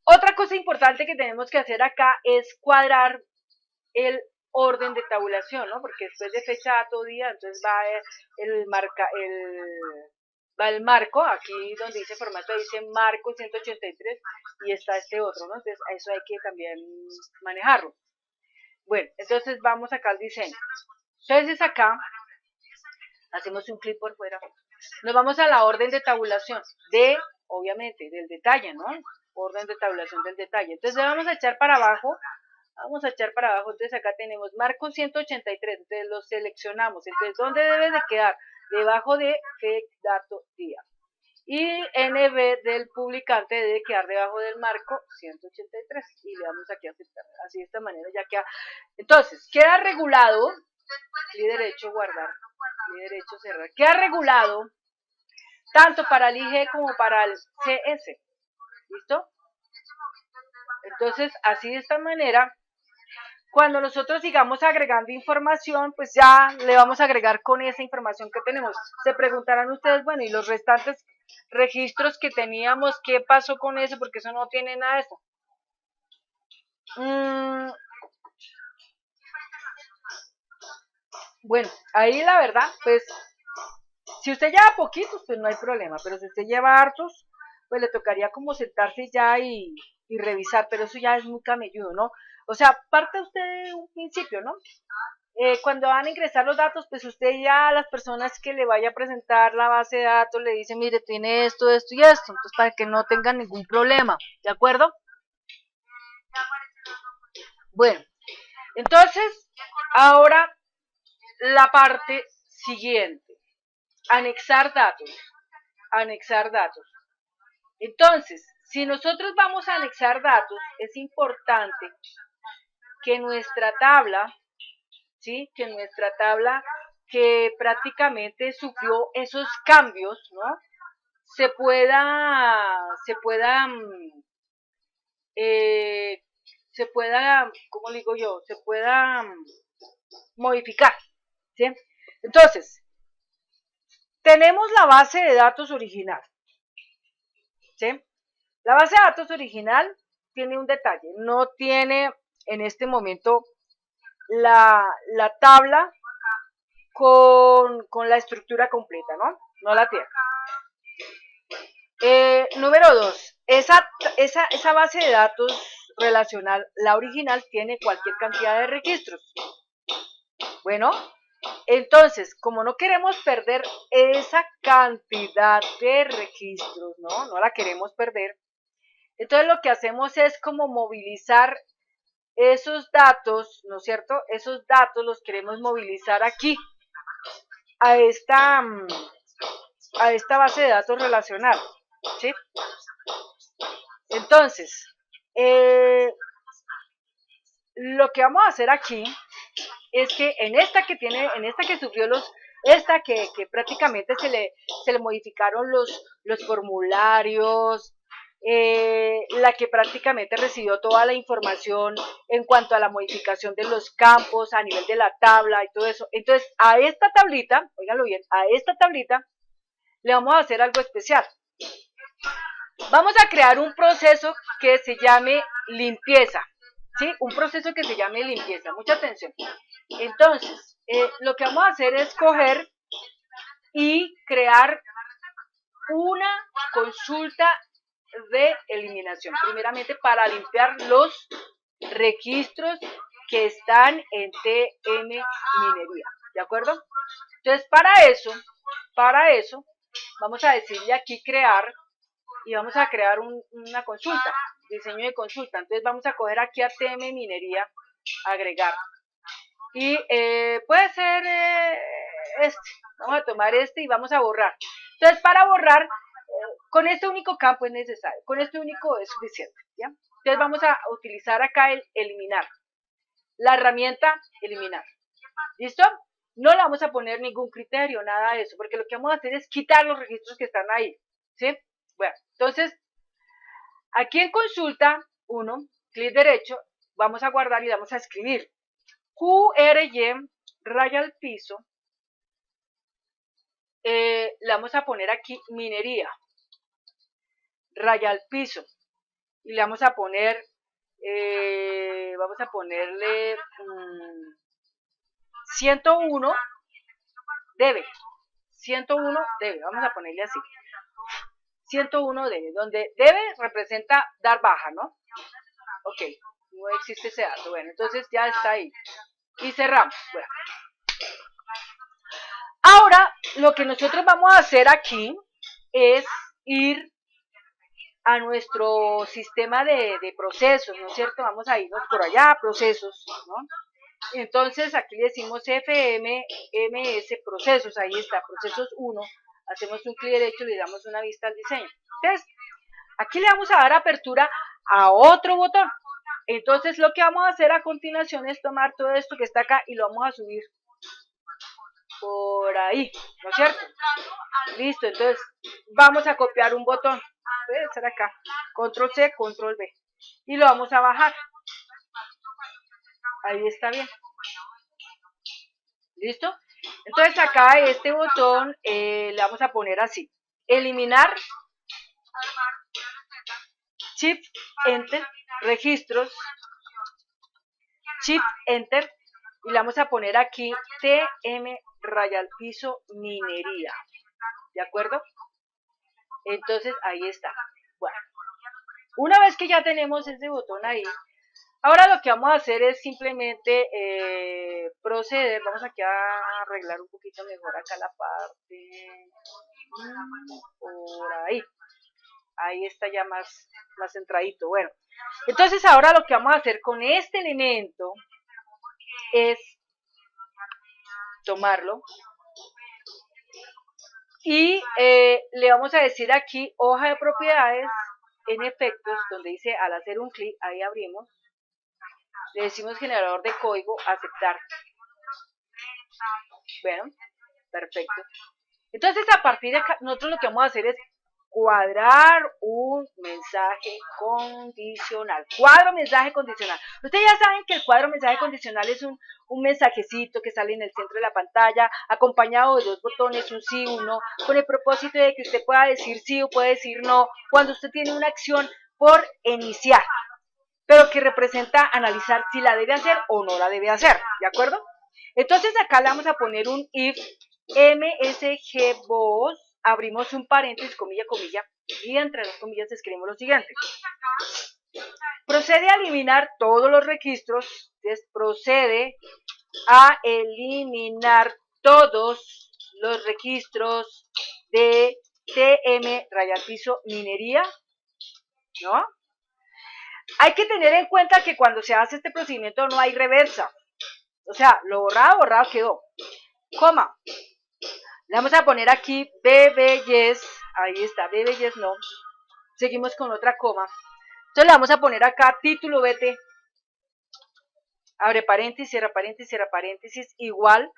otra cosa importante que tenemos que hacer acá es cuadrar el orden de tabulación, ¿no? Porque después de fecha dato día, entonces va el marco, aquí donde dice formato, dice marco 183 y está este otro, ¿no? Entonces eso hay que también manejarlo. Bueno, entonces vamos acá al diseño. Entonces acá hacemos un clic por fuera. Nos vamos a la orden de tabulación obviamente, del detalle, ¿no? Orden de tabulación del detalle. Entonces le vamos a echar para abajo. Entonces acá tenemos marco 183, entonces lo seleccionamos. Entonces, ¿dónde debe de quedar? Debajo de fecha dato día. Y NB del publicante debe quedar debajo del marco 183. Y le damos aquí a aceptar. Así de esta manera ya queda. Entonces, queda regulado. Clic derecho, guardar. Clic derecho, cerrar. Queda regulado tanto para el IG como para el CS. ¿Listo? Entonces, así de esta manera, cuando nosotros sigamos agregando información, pues ya le vamos a agregar con esa información que tenemos. Se preguntarán ustedes, bueno, ¿y los restantes registros que teníamos, qué pasó con eso? Porque eso no tiene nada de eso. Bueno, ahí la verdad, pues, si usted lleva poquitos, pues no hay problema, pero si usted lleva hartos, pues le tocaría como sentarse ya y revisar, pero eso ya es muy camelludo, ¿no? O sea, parte usted de un principio, ¿no? Cuando van a ingresar los datos, pues usted ya a las personas que le vaya a presentar la base de datos le dice, mire, tiene esto, esto y esto, entonces para que no tengan ningún problema, ¿de acuerdo? Bueno, entonces, ahora la parte siguiente, anexar datos. Entonces, si nosotros vamos a anexar datos, es importante que nuestra tabla, ¿sí? Que prácticamente sufrió esos cambios, ¿no? Se pueda, ¿cómo digo yo? Se pueda modificar, ¿sí? Entonces, tenemos la base de datos original, ¿sí? La base de datos original tiene un detalle, no tiene en este momento la tabla con la estructura completa, ¿no? No la tiene. Número 2, esa base de datos relacional, la original, tiene cualquier cantidad de registros. Bueno, Entonces, como no queremos perder esa cantidad de registros, ¿no? No la queremos perder. Entonces lo que hacemos es como movilizar esos datos, ¿no es cierto? Esos datos los queremos movilizar aquí, a esta, a esta base de datos relacional, ¿sí? Entonces, lo que vamos a hacer aquí es que en esta que sufrió esta que prácticamente se le modificaron los formularios, la que prácticamente recibió toda la información en cuanto a la modificación de los campos a nivel de la tabla y todo eso. Entonces, a esta tablita, óiganlo bien, a esta tablita le vamos a hacer algo especial. Vamos a crear un proceso que se llame limpieza, ¿sí? Un proceso que se llame limpieza, mucha atención. Entonces, lo que vamos a hacer es coger y crear una consulta de eliminación, primeramente para limpiar los registros que están en TM Minería, ¿de acuerdo? Entonces, para eso, vamos a decirle aquí crear y vamos a crear una consulta, diseño de consulta. Entonces, vamos a coger aquí a TM Minería, agregar. Y puede ser este, vamos a tomar este y vamos a borrar. Entonces, para borrar, con este único campo es necesario, con este único es suficiente, ¿ya? Entonces vamos a utilizar acá el eliminar, la herramienta eliminar, ¿listo? No le vamos a poner ningún criterio, nada de eso, porque lo que vamos a hacer es quitar los registros que están ahí, ¿sí? Bueno, entonces, aquí en consulta, clic derecho, vamos a guardar y vamos a escribir QRY, raya al piso, le vamos a poner aquí minería, raya al piso, y le vamos a poner, vamos a ponerle 101 debe, 101 debe, vamos a ponerle así, 101 debe, donde debe representa dar baja, ¿no? Ok, no existe ese dato, bueno, entonces ya está ahí, y cerramos, bueno. Ahora, lo que nosotros vamos a hacer aquí es ir a nuestro sistema de procesos, ¿no es cierto? Vamos a irnos por allá, procesos, ¿no? Entonces, aquí le decimos FMMS procesos, ahí está, procesos 1, hacemos un clic derecho y le damos una vista al diseño. Entonces, aquí le vamos a dar apertura a otro botón. Entonces, lo que vamos a hacer a continuación es tomar todo esto que está acá y lo vamos a subir por ahí, ¿no es cierto? Listo, entonces vamos a copiar un botón, puede ser acá, control C, control V, y lo vamos a bajar, ahí está bien, ¿listo? Entonces acá este botón le vamos a poner así, eliminar, Shift, Enter, registros, Shift, Enter, y le vamos a poner aquí TM raya al piso minería, ¿de acuerdo? Entonces ahí está. Bueno, una vez que ya tenemos ese botón ahí, ahora lo que vamos a hacer es simplemente proceder. Vamos aquí a arreglar un poquito mejor acá la parte, por ahí. Ahí está ya más centradito. Bueno, entonces ahora lo que vamos a hacer con este elemento es tomarlo y le vamos a decir aquí hoja de propiedades en efectos, donde dice al hacer un clic, ahí abrimos, le decimos generador de código, aceptar. Bueno, perfecto. Entonces a partir de acá, nosotros lo que vamos a hacer es cuadrar un mensaje condicional. Cuadro mensaje condicional. Ustedes ya saben que el cuadro mensaje condicional es un mensajecito que sale en el centro de la pantalla, acompañado de dos botones, un sí, un no, con el propósito de que usted pueda decir sí o puede decir no, cuando usted tiene una acción por iniciar, pero que representa analizar si la debe hacer o no la debe hacer, ¿de acuerdo? Entonces acá le vamos a poner un if msgboss, abrimos un paréntesis, comilla, comilla, y entre las comillas escribimos lo siguiente. Procede a eliminar todos los registros, entonces procede a eliminar todos los registros de TM raya piso minería, ¿no? Hay que tener en cuenta que cuando se hace este procedimiento no hay reversa. O sea, lo borrado, borrado quedó. Coma. Le vamos a poner aquí BBYes. Ahí está, BBYes no. Seguimos con otra coma. Entonces le vamos a poner acá título BT. Abre paréntesis, cierra paréntesis, igual.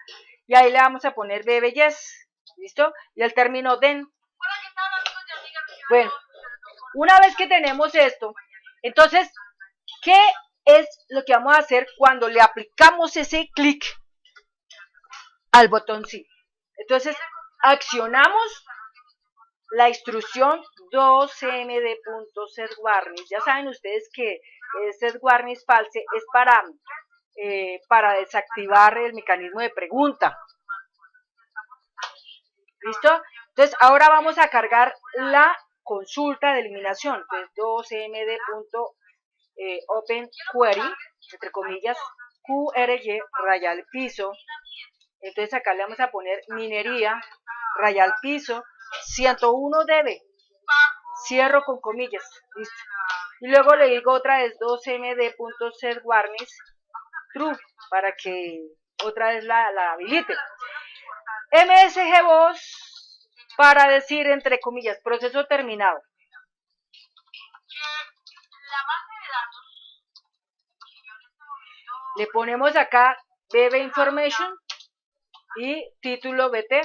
Y ahí le vamos a poner BBYes. ¿Listo? Y el término DEN. Bueno, una vez que tenemos esto, entonces, ¿qué es lo que vamos a hacer cuando le aplicamos ese clic al botón sí? Entonces, accionamos la instrucción 2cmd.setWarnish. Ya saben ustedes que setWarnish false es para desactivar el mecanismo de pregunta. ¿Listo? Entonces, ahora vamos a cargar la consulta de eliminación. Entonces, 2cmd.openQuery, entre comillas, QRY, raya al piso. Entonces, acá le vamos a poner minería, raya al piso, 101 dB. Cierro con comillas. Listo. Y luego le digo otra vez 2cmd.setWarnish true para que otra vez la habilite. MSGVoz para decir entre comillas proceso terminado. Le ponemos acá BB Information y título BT,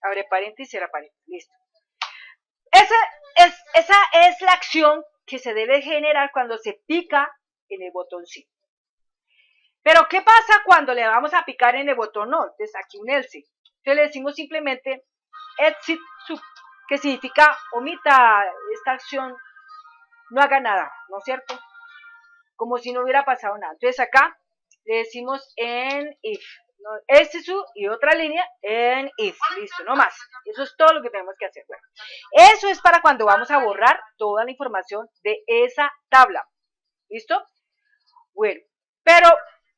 abre paréntesis, cierra paréntesis, listo. Esa es la acción que se debe generar cuando se pica en el botón sí. Pero ¿qué pasa cuando le vamos a picar en el botón no? Entonces aquí un else. Entonces le decimos simplemente exit sub, que significa omita esta acción, no haga nada, ¿no es cierto? Como si no hubiera pasado nada. Entonces acá le decimos en if, ¿no? Este sub y otra línea en if, listo, no más. Eso es todo lo que tenemos que hacer. Bueno, eso es para cuando vamos a borrar toda la información de esa tabla, ¿listo? Bueno, pero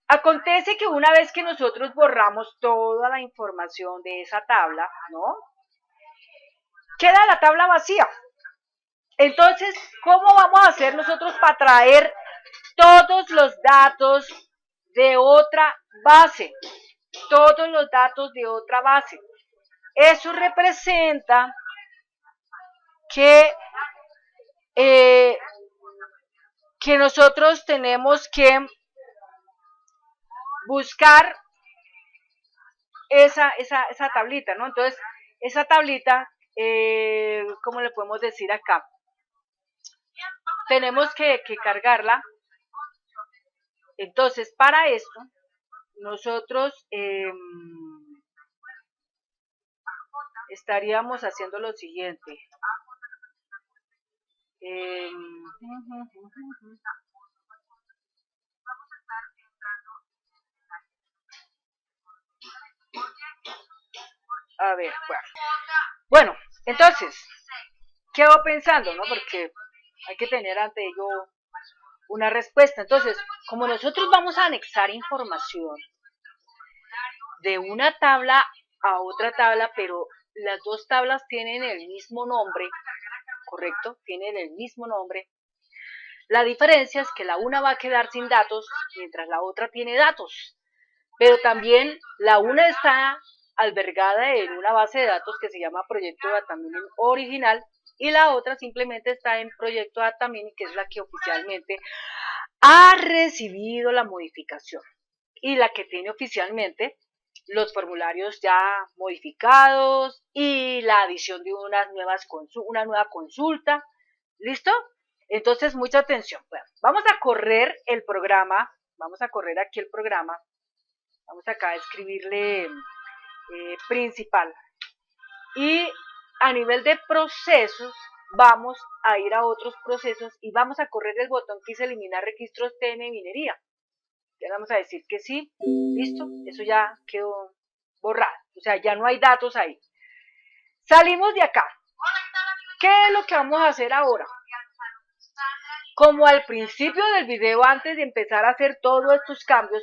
acontece que una vez que nosotros borramos toda la información de esa tabla, ¿no? Queda la tabla vacía. Entonces, ¿cómo vamos a hacer nosotros para traer todos los datos de otra base? Todos los datos de otra base. Eso representa que nosotros tenemos que buscar esa tablita, ¿no? Entonces, esa tablita, ¿cómo le podemos decir acá? Tenemos que cargarla. Entonces, para esto, nosotros estaríamos haciendo lo siguiente. A ver, bueno, entonces, quedo pensando, ¿no? Porque hay que tener ante ello una respuesta. Entonces, como nosotros vamos a anexar información de una tabla a otra tabla, pero las dos tablas tienen el mismo nombre, ¿correcto? Tienen el mismo nombre. La diferencia es que la una va a quedar sin datos, mientras la otra tiene datos. Pero también la una está albergada en una base de datos que se llama Proyecto Data Mining original, y la otra simplemente está en Proyecto Data Mining, que es la que oficialmente ha recibido la modificación y la que tiene oficialmente los formularios ya modificados y la adición de una nueva consulta. ¿Listo? Entonces, mucha atención. Bueno, vamos a correr el programa. Vamos a correr aquí el programa. Vamos acá a escribirle principal. Y a nivel de procesos, vamos a ir a otros procesos y vamos a correr el botón que dice eliminar registros TM minería. Ya vamos a decir que sí, listo, eso ya quedó borrado, o sea, ya no hay datos ahí. Salimos de acá. ¿Qué es lo que vamos a hacer ahora? Como al principio del video, antes de empezar a hacer todos estos cambios,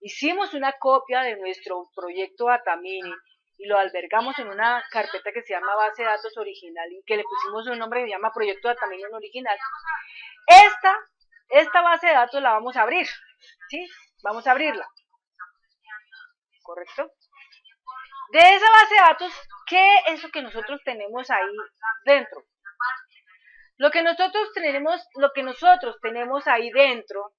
hicimos una copia de nuestro proyecto Datamini y lo albergamos en una carpeta que se llama base de datos original y que le pusimos un nombre que se llama proyecto Datamini en original, esta base de datos la vamos a abrir, ¿sí? Vamos a abrirla, ¿correcto? De esa base de datos, ¿qué es lo que nosotros tenemos ahí dentro? Lo que nosotros tenemos ahí dentro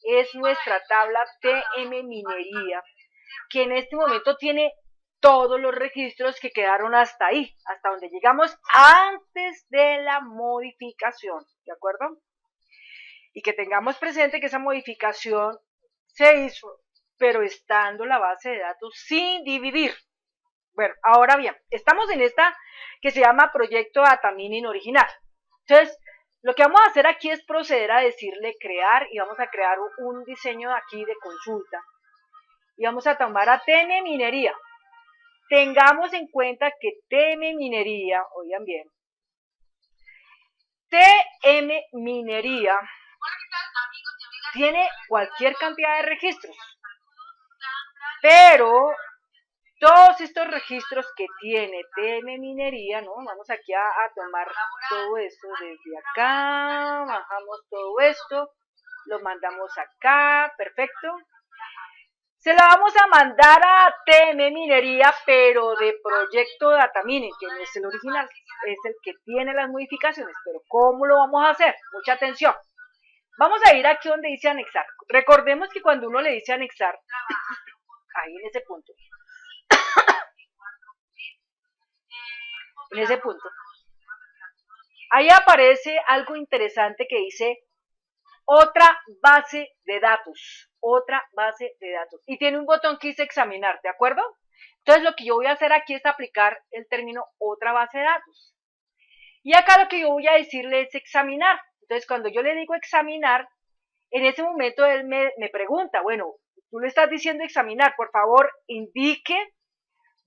es nuestra tabla TM Minería, que en este momento tiene todos los registros que quedaron hasta ahí, hasta donde llegamos antes de la modificación, ¿de acuerdo? Y que tengamos presente que esa modificación se hizo, pero estando la base de datos sin dividir. Bueno, ahora bien, estamos en esta que se llama Proyecto Datamini original. Entonces, lo que vamos a hacer aquí es proceder a decirle crear y vamos a crear un diseño aquí de consulta. Y vamos a tomar a TM Minería. Tengamos en cuenta que TM Minería, oigan bien, TM Minería tiene cualquier cantidad de registros, pero todos estos registros que tiene TM Minería, ¿no? Vamos aquí a tomar todo esto desde acá, bajamos todo esto, lo mandamos acá, perfecto. Se la vamos a mandar a TM Minería, pero de Proyecto Datamini, que no es el original, es el que tiene las modificaciones. Pero ¿cómo lo vamos a hacer? Mucha atención. Vamos a ir aquí donde dice anexar. Recordemos que cuando uno le dice anexar, ahí en ese punto, ahí aparece algo interesante que dice otra base de datos, y tiene un botón que dice examinar, ¿de acuerdo? Entonces lo que yo voy a hacer aquí es aplicar el término otra base de datos, y acá lo que yo voy a decirle es examinar. Entonces cuando yo le digo examinar, en ese momento él me pregunta, bueno, tú le estás diciendo examinar, por favor indique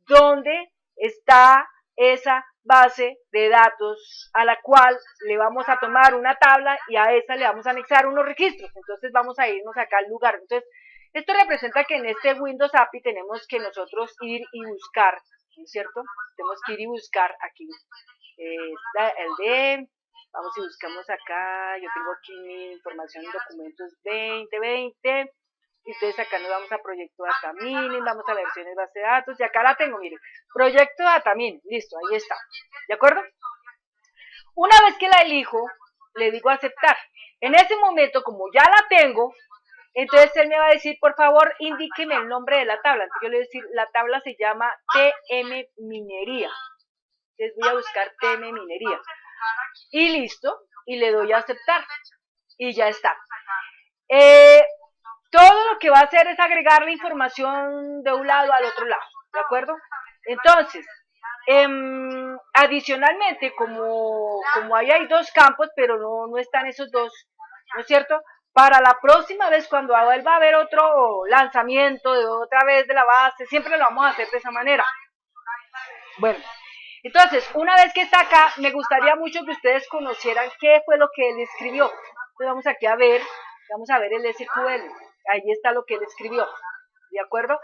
dónde está esa base de datos a la cual le vamos a tomar una tabla y a esa le vamos a anexar unos registros. Entonces vamos a irnos acá al lugar. Entonces esto representa que en este Windows API tenemos que nosotros ir y buscar, ¿no es cierto? Tenemos que ir y buscar aquí el de, vamos y buscamos acá, yo tengo aquí mi información en documentos 2020. Entonces acá nos vamos a Proyecto Datamini, vamos a versiones base de datos, y acá la tengo, miren, Proyecto Datamini, listo, ahí está, ¿de acuerdo? Una vez que la elijo, le digo aceptar. En ese momento, como ya la tengo, entonces él me va a decir, por favor, indíqueme el nombre de la tabla. Entonces yo le voy a decir, la tabla se llama TM Minería. Entonces voy a buscar TM Minería. Y listo, y le doy a aceptar. Y ya está. Todo lo que va a hacer es agregar la información de un lado al otro lado, ¿de acuerdo? Entonces, adicionalmente, como ahí hay dos campos, pero no están esos dos, ¿no es cierto? Para la próxima vez, cuando vuelva a haber otro lanzamiento de otra vez de la base, siempre lo vamos a hacer de esa manera. Bueno, entonces, una vez que está acá, me gustaría mucho que ustedes conocieran qué fue lo que él escribió. Entonces vamos aquí a ver, vamos a ver el SQL. Ahí está lo que él escribió, ¿de acuerdo?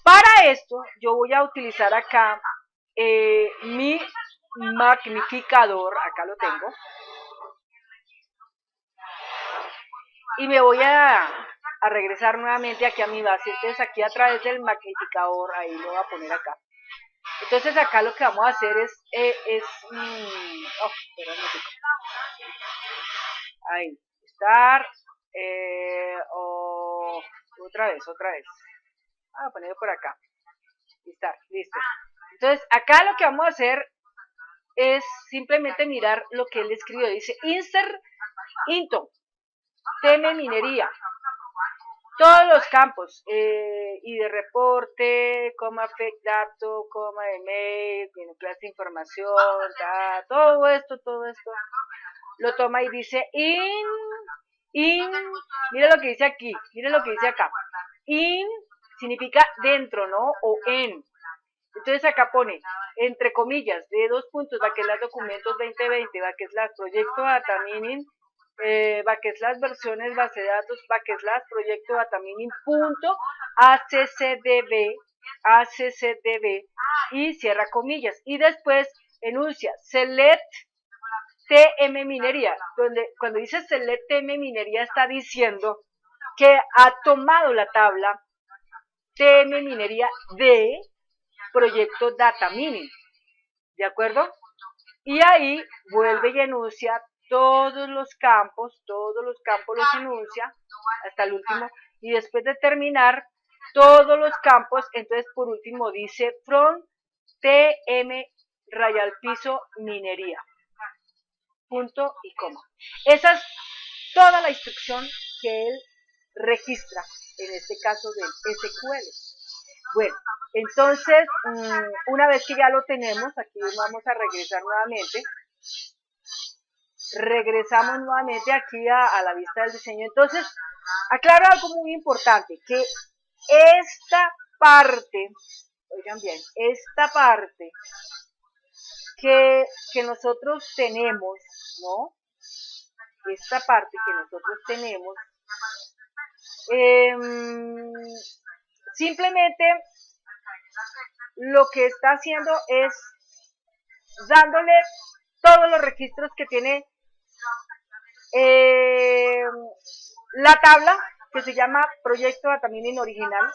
Para esto, yo voy a utilizar acá mi magnificador, acá lo tengo, y me voy a regresar nuevamente aquí a mi base. Entonces aquí a través del magnificador, ahí lo voy a poner acá. Entonces acá lo que vamos a hacer es ahí, estar, otra vez, voy a ponerlo por acá, listo. Entonces acá lo que vamos a hacer es simplemente mirar lo que él escribió. Dice insert into TM Minería, todos los campos, y de reporte, coma fake dato, coma email, clase de información, todo esto lo toma y dice mire lo que dice aquí, mire lo que dice acá, in significa dentro, ¿no? O en. Entonces acá pone, entre comillas, de 2 puntos, va que es las documentos 2020, va que es las proyecto Datamini, / versiones base de datos / proyecto datamining punto accdb y cierra comillas y después enuncia select TM minería, donde cuando dice select TM minería está diciendo que ha tomado la tabla TM minería de proyecto datamining, ¿de acuerdo? Y ahí vuelve y enuncia todos los campos los enuncia hasta el último y después de terminar todos los campos, entonces por último dice from TM minería, punto y coma. Esa es toda la instrucción que él registra, en este caso del SQL. Bueno, entonces, una vez que ya lo tenemos, aquí vamos a regresar nuevamente. Regresamos nuevamente aquí a la vista del diseño. Entonces, aclaro algo muy importante, que esta parte, oigan bien, esta parte que nosotros tenemos, ¿no? Esta parte que nosotros tenemos, simplemente lo que está haciendo es dándole todos los registros que tiene la tabla que se llama proyecto datamining original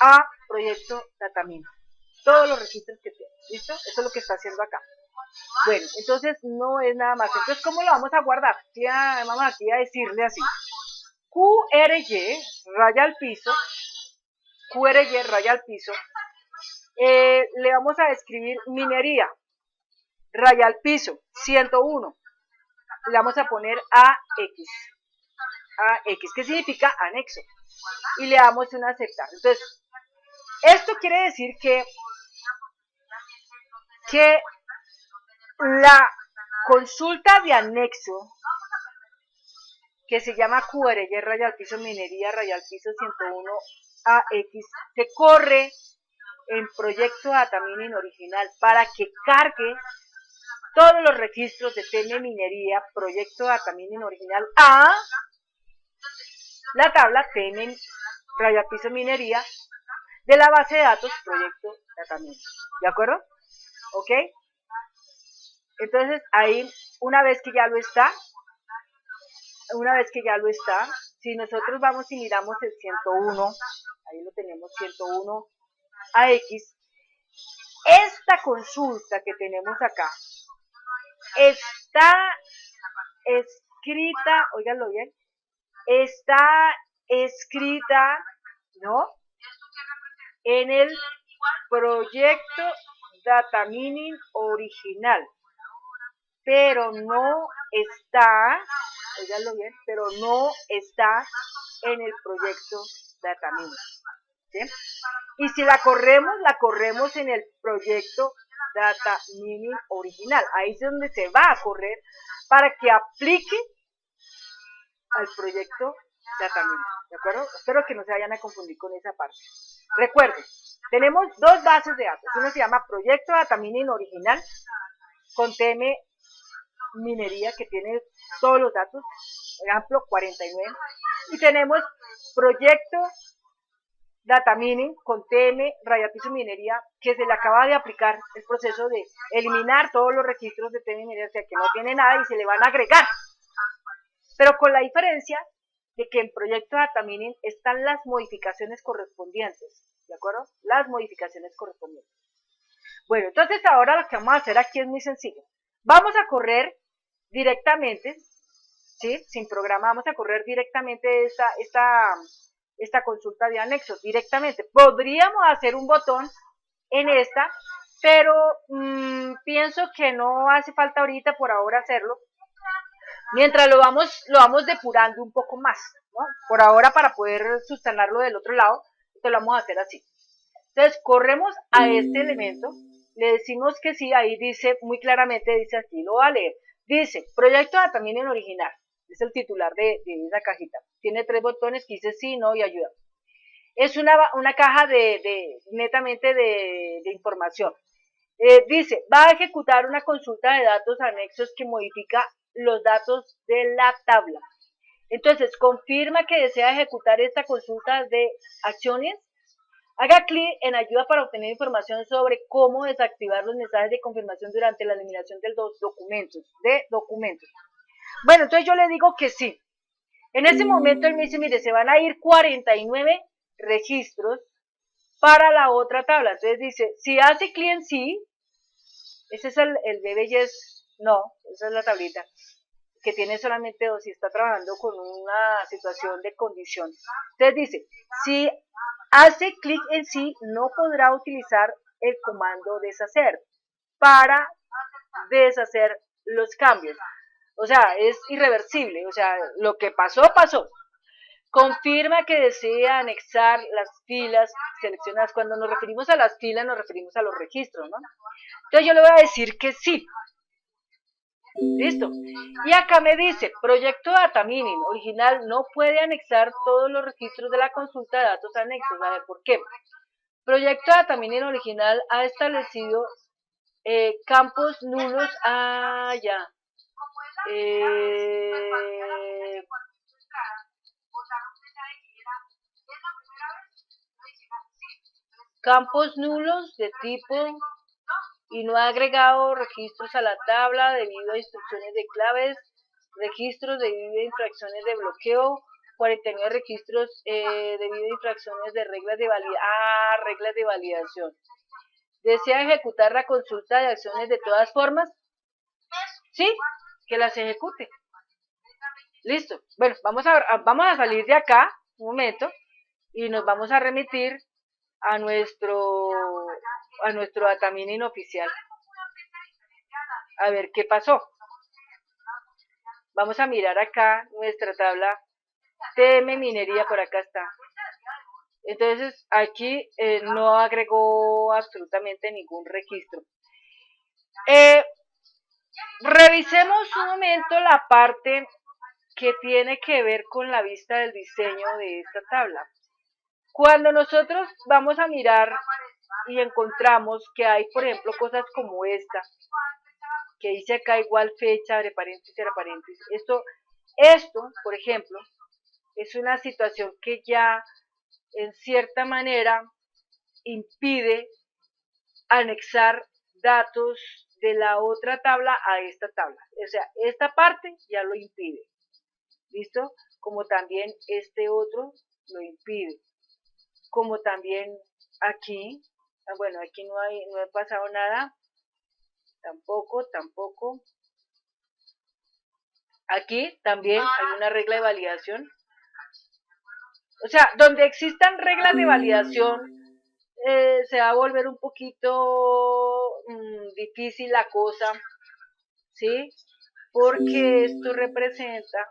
a proyecto datamining. Todos los registros que tiene. ¿Listo? Eso es lo que está haciendo acá. Bueno, entonces no es nada más. Entonces, ¿cómo lo vamos a guardar? Vamos aquí a decirle así. QRY raya al piso. QRY raya al piso. Le vamos a escribir minería raya al piso 101. Le vamos a poner AX. AX, ¿qué significa? Anexo. Y le damos un aceptar. Entonces, esto quiere decir que la consulta de anexo, que se llama QRY raya al piso minería raya al piso 101 AX, se corre en proyecto datamining original para que cargue todos los registros de TM minería proyecto datamining original a la tabla TM raya al piso minería de la base de datos proyecto datamining. ¿De acuerdo? ¿Ok? Entonces ahí, una vez que ya lo está, si nosotros vamos y miramos el 101, ahí lo tenemos, 101 AX, esta consulta que tenemos acá está escrita, óiganlo bien, está escrita, ¿no? En el proyecto datamining original, pero no está, óiganlo bien, pero no está en el proyecto datamining, ¿sí? Y si la corremos en el proyecto datamining original. Ahí es donde se va a correr para que aplique al proyecto datamining. ¿De acuerdo? Espero que no se vayan a confundir con esa parte. Recuerden, tenemos dos bases de datos. Uno se llama proyecto datamining original con TM minería que tiene todos los datos, por ejemplo 49. Y tenemos proyecto datamining con TM raya piso minería que se le acaba de aplicar el proceso de eliminar todos los registros de TM minería, o sea que no tiene nada y se le van a agregar, pero con la diferencia de que en proyecto datamining están las modificaciones correspondientes, ¿de acuerdo? Las modificaciones correspondientes. Bueno, entonces ahora lo que vamos a hacer aquí es muy sencillo. Vamos a correr directamente, ¿sí? Sin programa, vamos a correr directamente esta consulta de anexos directamente. Podríamos hacer un botón en esta, pero pienso que no hace falta ahorita por ahora hacerlo. Mientras lo vamos depurando un poco más, ¿no? Por ahora para poder sustanarlo del otro lado, entonces lo vamos a hacer así. Entonces corremos a este elemento, le decimos que sí, ahí dice muy claramente, dice aquí, lo va a leer. Dice, proyecto datamining original. Es el titular de esa cajita. Tiene 3 botones que dice sí, no y ayuda. Es una caja netamente de información. Dice, va a ejecutar una consulta de datos anexos que modifica los datos de la tabla. Entonces, confirma que desea ejecutar esta consulta de acciones. Haga clic en ayuda para obtener información sobre cómo desactivar los mensajes de confirmación durante la eliminación de los documentos. Bueno, entonces yo le digo que sí. En ese momento él me dice, mire, se van a ir 49 registros para la otra tabla. Entonces dice, si hace clic en sí, ese es el de yes, no, esa es la tablita, que tiene solamente dos y está trabajando con una situación de condición. Entonces dice, si hace clic en sí, no podrá utilizar el comando deshacer para deshacer los cambios. O sea, es irreversible, o sea, lo que pasó, pasó. Confirma que desea anexar las filas seleccionadas. Cuando nos referimos a las filas, nos referimos a los registros, ¿no? Entonces yo le voy a decir que sí. Listo. Y acá me dice, proyecto data mining original no puede anexar todos los registros de la consulta de datos anexos. A ver, ¿por qué? Proyecto data mining original ha establecido campos nulos. Ya. Campos nulos de tipo y no ha agregado registros a la tabla debido a instrucciones de claves, registros debido a infracciones de bloqueo, 49 registros debido a infracciones de reglas de validación. Reglas de validación. ¿Desea ejecutar la consulta de acciones de todas formas? Sí, que las ejecute. Listo. Bueno, vamos a salir de acá un momento y nos vamos a remitir a nuestro data mining oficial. A ver qué pasó. Vamos a mirar acá nuestra tabla TM minería, por acá está. Entonces aquí no agregó absolutamente ningún registro. Revisemos un momento la parte que tiene que ver con la vista del diseño de esta tabla. Cuando nosotros vamos a mirar y encontramos que hay, por ejemplo, cosas como esta, que dice acá igual fecha, abre paréntesis, cierra paréntesis. Esto, por ejemplo, es una situación que ya en cierta manera impide anexar datos de la otra tabla a esta tabla. O sea, esta parte ya lo impide. ¿Listo? Como también este otro lo impide. Como también aquí, bueno, aquí no ha pasado nada. Tampoco. Aquí también hay una regla de validación. O sea, donde existan reglas de validación, se va a volver un poquito difícil la cosa, ¿sí? Porque esto representa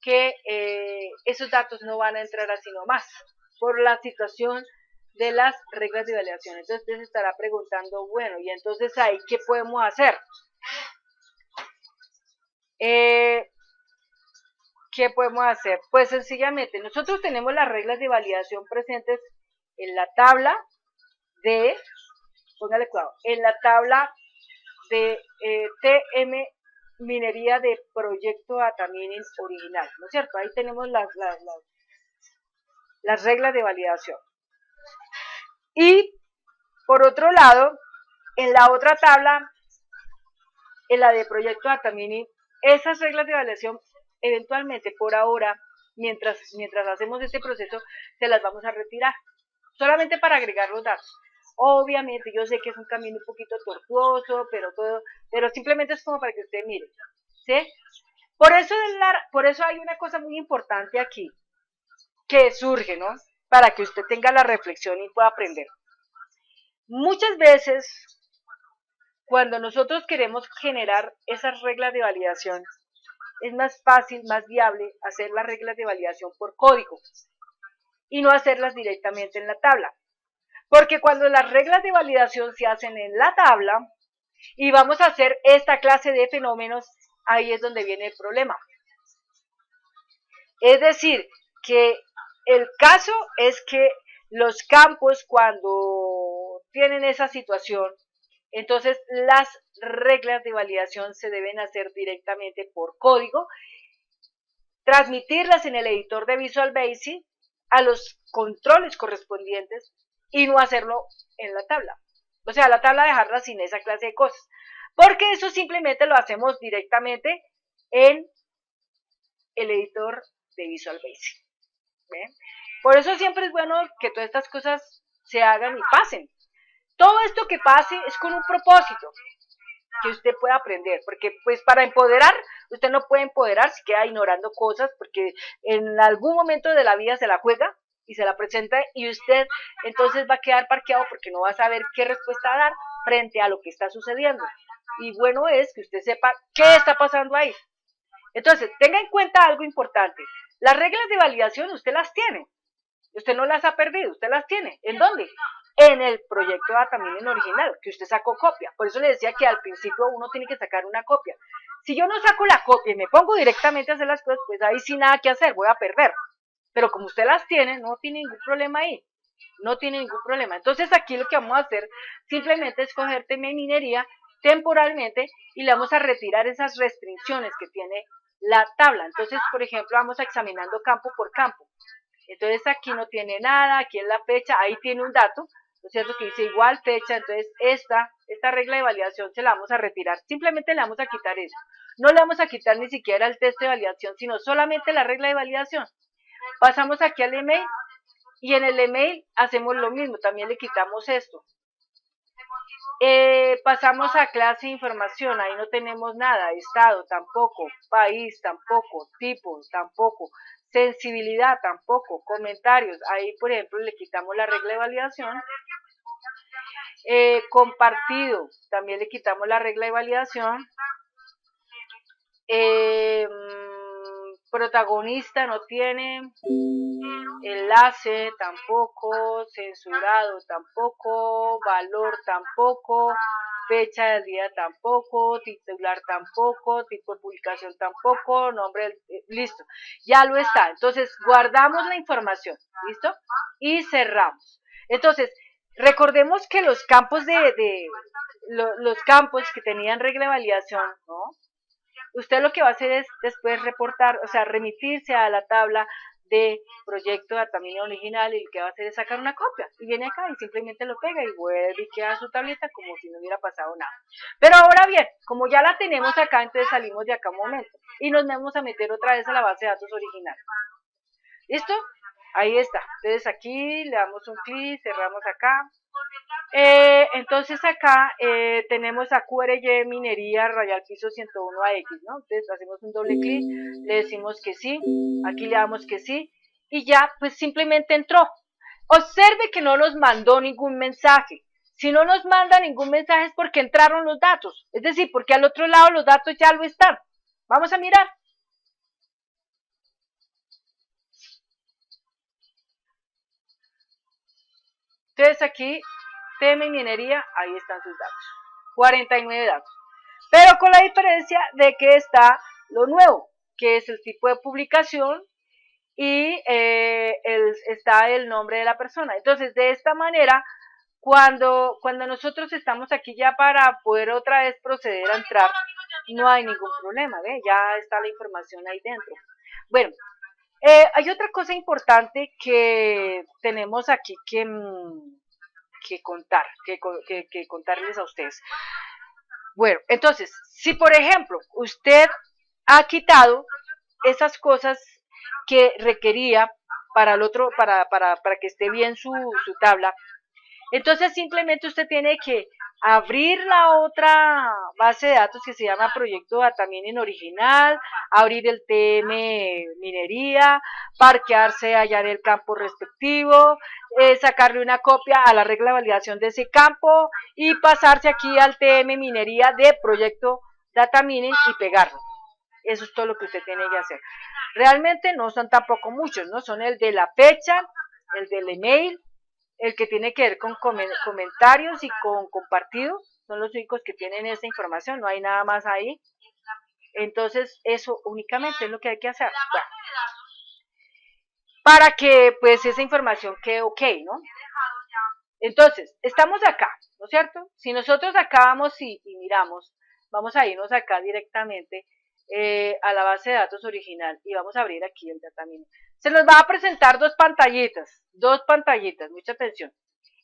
que esos datos no van a entrar así nomás, por la situación de las reglas de validación. Entonces usted se estará preguntando, bueno, y entonces ahí, ¿qué podemos hacer? ¿Qué podemos hacer? Pues sencillamente, nosotros tenemos las reglas de validación presentes en la tabla de, póngale cuidado, en la tabla de TM minería de proyecto data mining original, ¿no es cierto? Ahí tenemos las reglas de validación. Y por otro lado, en la otra tabla, en la de proyecto data mining, esas reglas de validación eventualmente por ahora, mientras hacemos este proceso, se las vamos a retirar, solamente para agregar los datos. Obviamente yo sé que es un camino un poquito tortuoso, pero simplemente es como para que usted mire, ¿sí? Por eso hay una cosa muy importante aquí, que surge, ¿no? Para que usted tenga la reflexión y pueda aprender. Muchas veces, cuando nosotros queremos generar esas reglas de validación, es más fácil, más viable hacer las reglas de validación por código y no hacerlas directamente en la tabla. Porque cuando las reglas de validación se hacen en la tabla y vamos a hacer esta clase de fenómenos, ahí es donde viene el problema. Es decir, que el caso es que los campos, cuando tienen esa situación, Entonces, las reglas de validación se deben hacer directamente por código, transmitirlas en el editor de Visual Basic a los controles correspondientes y no hacerlo en la tabla. O sea, la tabla dejarla sin esa clase de cosas. Porque eso simplemente lo hacemos directamente en el editor de Visual Basic. ¿Ven? Por eso siempre es bueno que todas estas cosas se hagan y pasen. Todo esto que pase es con un propósito que usted pueda aprender, porque pues para empoderar, usted no puede empoderar si queda ignorando cosas, porque en algún momento de la vida se la juega y se la presenta y usted entonces va a quedar parqueado porque no va a saber qué respuesta dar frente a lo que está sucediendo. Y bueno es que usted sepa qué está pasando ahí. Entonces, tenga en cuenta algo importante. Las reglas de validación usted las tiene. Usted no las ha perdido, usted las tiene. ¿En dónde? En el proyecto Datamining original, que usted sacó copia. Por eso le decía que al principio uno tiene que sacar una copia. Si yo no saco la copia y me pongo directamente a hacer las cosas, pues ahí sí nada que hacer, voy a perder. Pero como usted las tiene, no tiene ningún problema ahí. No tiene ningún problema. Entonces aquí lo que vamos a hacer simplemente es coger tema de minería temporalmente y le vamos a retirar esas restricciones que tiene la tabla. Entonces, por ejemplo, vamos examinando campo por campo. Entonces aquí no tiene nada, aquí en la fecha, ahí tiene un dato, ¿no es cierto? Que dice igual fecha, entonces esta regla de validación se la vamos a retirar, simplemente le vamos a quitar eso. No le vamos a quitar ni siquiera el texto de validación, sino solamente la regla de validación. Pasamos aquí al email y en el email hacemos lo mismo, también le quitamos esto. Pasamos a clase de información, ahí no tenemos nada, estado tampoco, país tampoco, tipo tampoco, sensibilidad tampoco, comentarios, ahí por ejemplo le quitamos la regla de validación. Compartido, también le quitamos la regla de validación. Protagonista no tiene, enlace tampoco, censurado tampoco, valor tampoco, fecha del día tampoco, titular tampoco, tipo de publicación tampoco, nombre, listo, ya lo está. Entonces guardamos la información, listo, y cerramos. Entonces recordemos que los campos los campos que tenían regla de validación, ¿no? Usted lo que va a hacer es después reportar, o sea, remitirse a la tabla de proyecto de Datamining original y lo que va a hacer es sacar una copia y viene acá y simplemente lo pega y vuelve y queda su tableta como si no hubiera pasado nada. Pero ahora bien, como ya la tenemos acá, entonces salimos de acá un momento y nos vamos a meter otra vez a la base de datos original. ¿Listo? Ahí está. Entonces aquí le damos un clic, cerramos acá. Entonces acá tenemos a QRY minería rayal piso 101 AX, ¿no? Entonces hacemos un doble clic, le decimos que sí, aquí le damos que sí y ya pues simplemente entró. Observe que no nos mandó ningún mensaje. Si no nos manda ningún mensaje es porque entraron los datos, es decir, porque al otro lado los datos ya lo están. Vamos a mirar. Entonces aquí tema y minería, ahí están sus datos, 49 datos, pero con la diferencia de que está lo nuevo, que es el tipo de publicación y está el nombre de la persona. Entonces de esta manera, cuando nosotros estamos aquí ya para poder otra vez proceder a entrar, no hay ningún problema, ¿ve? Ya está la información ahí dentro. Bueno, hay otra cosa importante que tenemos aquí que contarles a ustedes. Bueno, entonces, si por ejemplo usted ha quitado esas cosas que requería para el otro, para que esté bien su tabla, entonces simplemente usted tiene que abrir la otra base de datos que se llama proyecto Datamining original, abrir el TM minería, parquearse allá en el campo respectivo, sacarle una copia a la regla de validación de ese campo y pasarse aquí al TM minería de proyecto Datamining y pegarlo. Eso es todo lo que usted tiene que hacer. Realmente no son tampoco muchos, ¿no? Son el de la fecha, el del email, el que tiene que ver con comentarios y con compartido, son los únicos que tienen esa información, no hay nada más ahí. Entonces eso únicamente es lo que hay que hacer. Bueno, para que pues esa información quede ok, ¿no? Entonces, estamos acá, ¿no es cierto? Si nosotros acá vamos y miramos, vamos a irnos acá directamente a la base de datos original y vamos a abrir aquí el data mini. Se nos va a presentar dos pantallitas, mucha atención.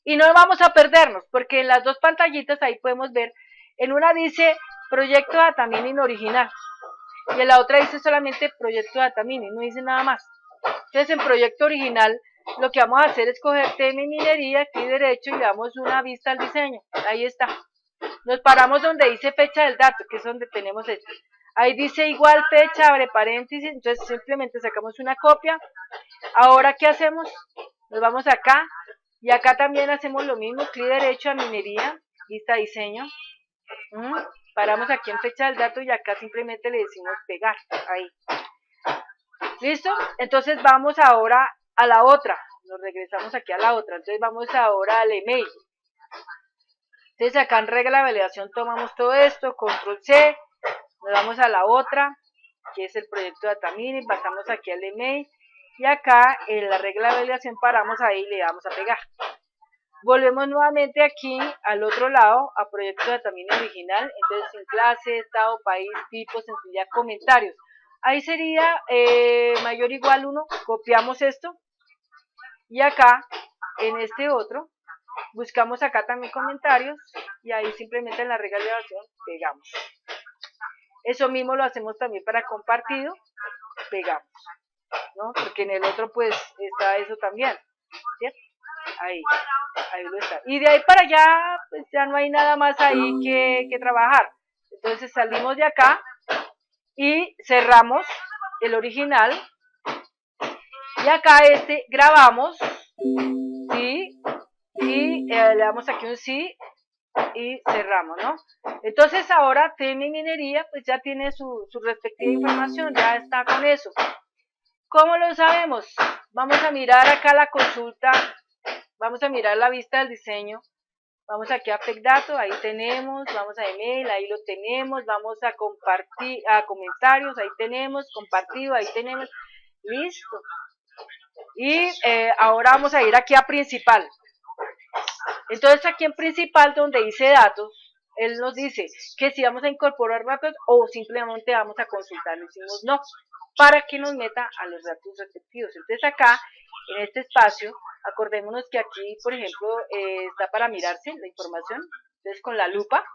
Y no vamos a perdernos, porque en las dos pantallitas ahí podemos ver, en una dice proyecto data mini original, y en la otra dice solamente proyecto data mini, no dice nada más. Entonces en proyecto original lo que vamos a hacer es coger tema y minería, clic derecho y le damos una vista al diseño, ahí está. Nos paramos donde dice fecha del dato, que es donde tenemos esto. Ahí dice igual fecha, abre paréntesis, entonces simplemente sacamos una copia. Ahora, ¿qué hacemos? Nos vamos acá, y acá también hacemos lo mismo, clic derecho a minería, vista diseño. Paramos aquí en fecha del dato y acá simplemente le decimos pegar, ahí. ¿Listo? Entonces vamos ahora a la otra, nos regresamos aquí a la otra, entonces vamos ahora al email. Entonces acá en regla de validación tomamos todo esto, control C, nos vamos a la otra, que es el proyecto data mini, pasamos aquí al email, y acá en la regla de validación paramos ahí y le damos a pegar. Volvemos nuevamente aquí al otro lado, a proyecto data mini original, entonces en clase, estado, país, tipo, sencillidad, comentarios. Ahí sería mayor o igual 1, copiamos esto, y acá, en este otro, buscamos acá también comentarios, y ahí simplemente en la regla de validación pegamos. Eso mismo lo hacemos también para compartido, pegamos, ¿no? Porque en el otro pues está eso también, ¿cierto? Ahí lo está. Y de ahí para allá, pues ya no hay nada más ahí que trabajar. Entonces salimos de acá y cerramos el original. Y acá grabamos, ¿sí? Y le damos aquí un sí y cerramos, ¿no? Entonces ahora TM Minería pues ya tiene su respectiva información, ya está con eso. ¿Cómo lo sabemos? Vamos a mirar acá la consulta, vamos a mirar la vista del diseño, vamos aquí a PECDATO, ahí tenemos, vamos a email, ahí lo tenemos, vamos a compartir, a comentarios, ahí tenemos, compartido, ahí tenemos, listo. Y ahora vamos a ir aquí a principal. Entonces aquí en principal donde dice datos, él nos dice que si vamos a incorporar datos o simplemente vamos a consultar, le decimos no, para que nos meta a los datos respectivos. Entonces acá, en este espacio, acordémonos que aquí, por ejemplo, está para mirarse la información, entonces con la lupa,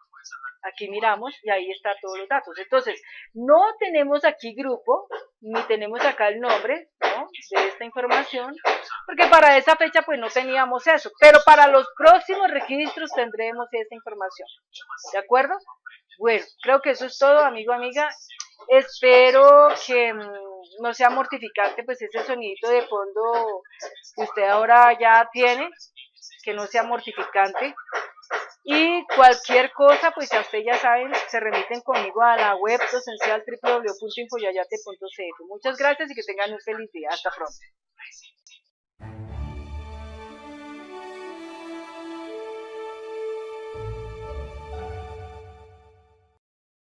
aquí miramos y ahí está todos los datos. Entonces, no tenemos aquí grupo, ni tenemos acá el nombre, ¿no?, de esta información, porque para esa fecha pues no teníamos eso, pero para los próximos registros tendremos esta información, ¿de acuerdo? Bueno, creo que eso es todo, amigo, amiga. Espero que no sea mortificante pues ese sonidito de fondo que usted ahora ya tiene, que no sea mortificante. Y cualquier cosa, pues ya ustedes ya saben, se remiten conmigo a la web docencial www.infoyayate.cf. Muchas gracias y que tengan un feliz día. Hasta pronto.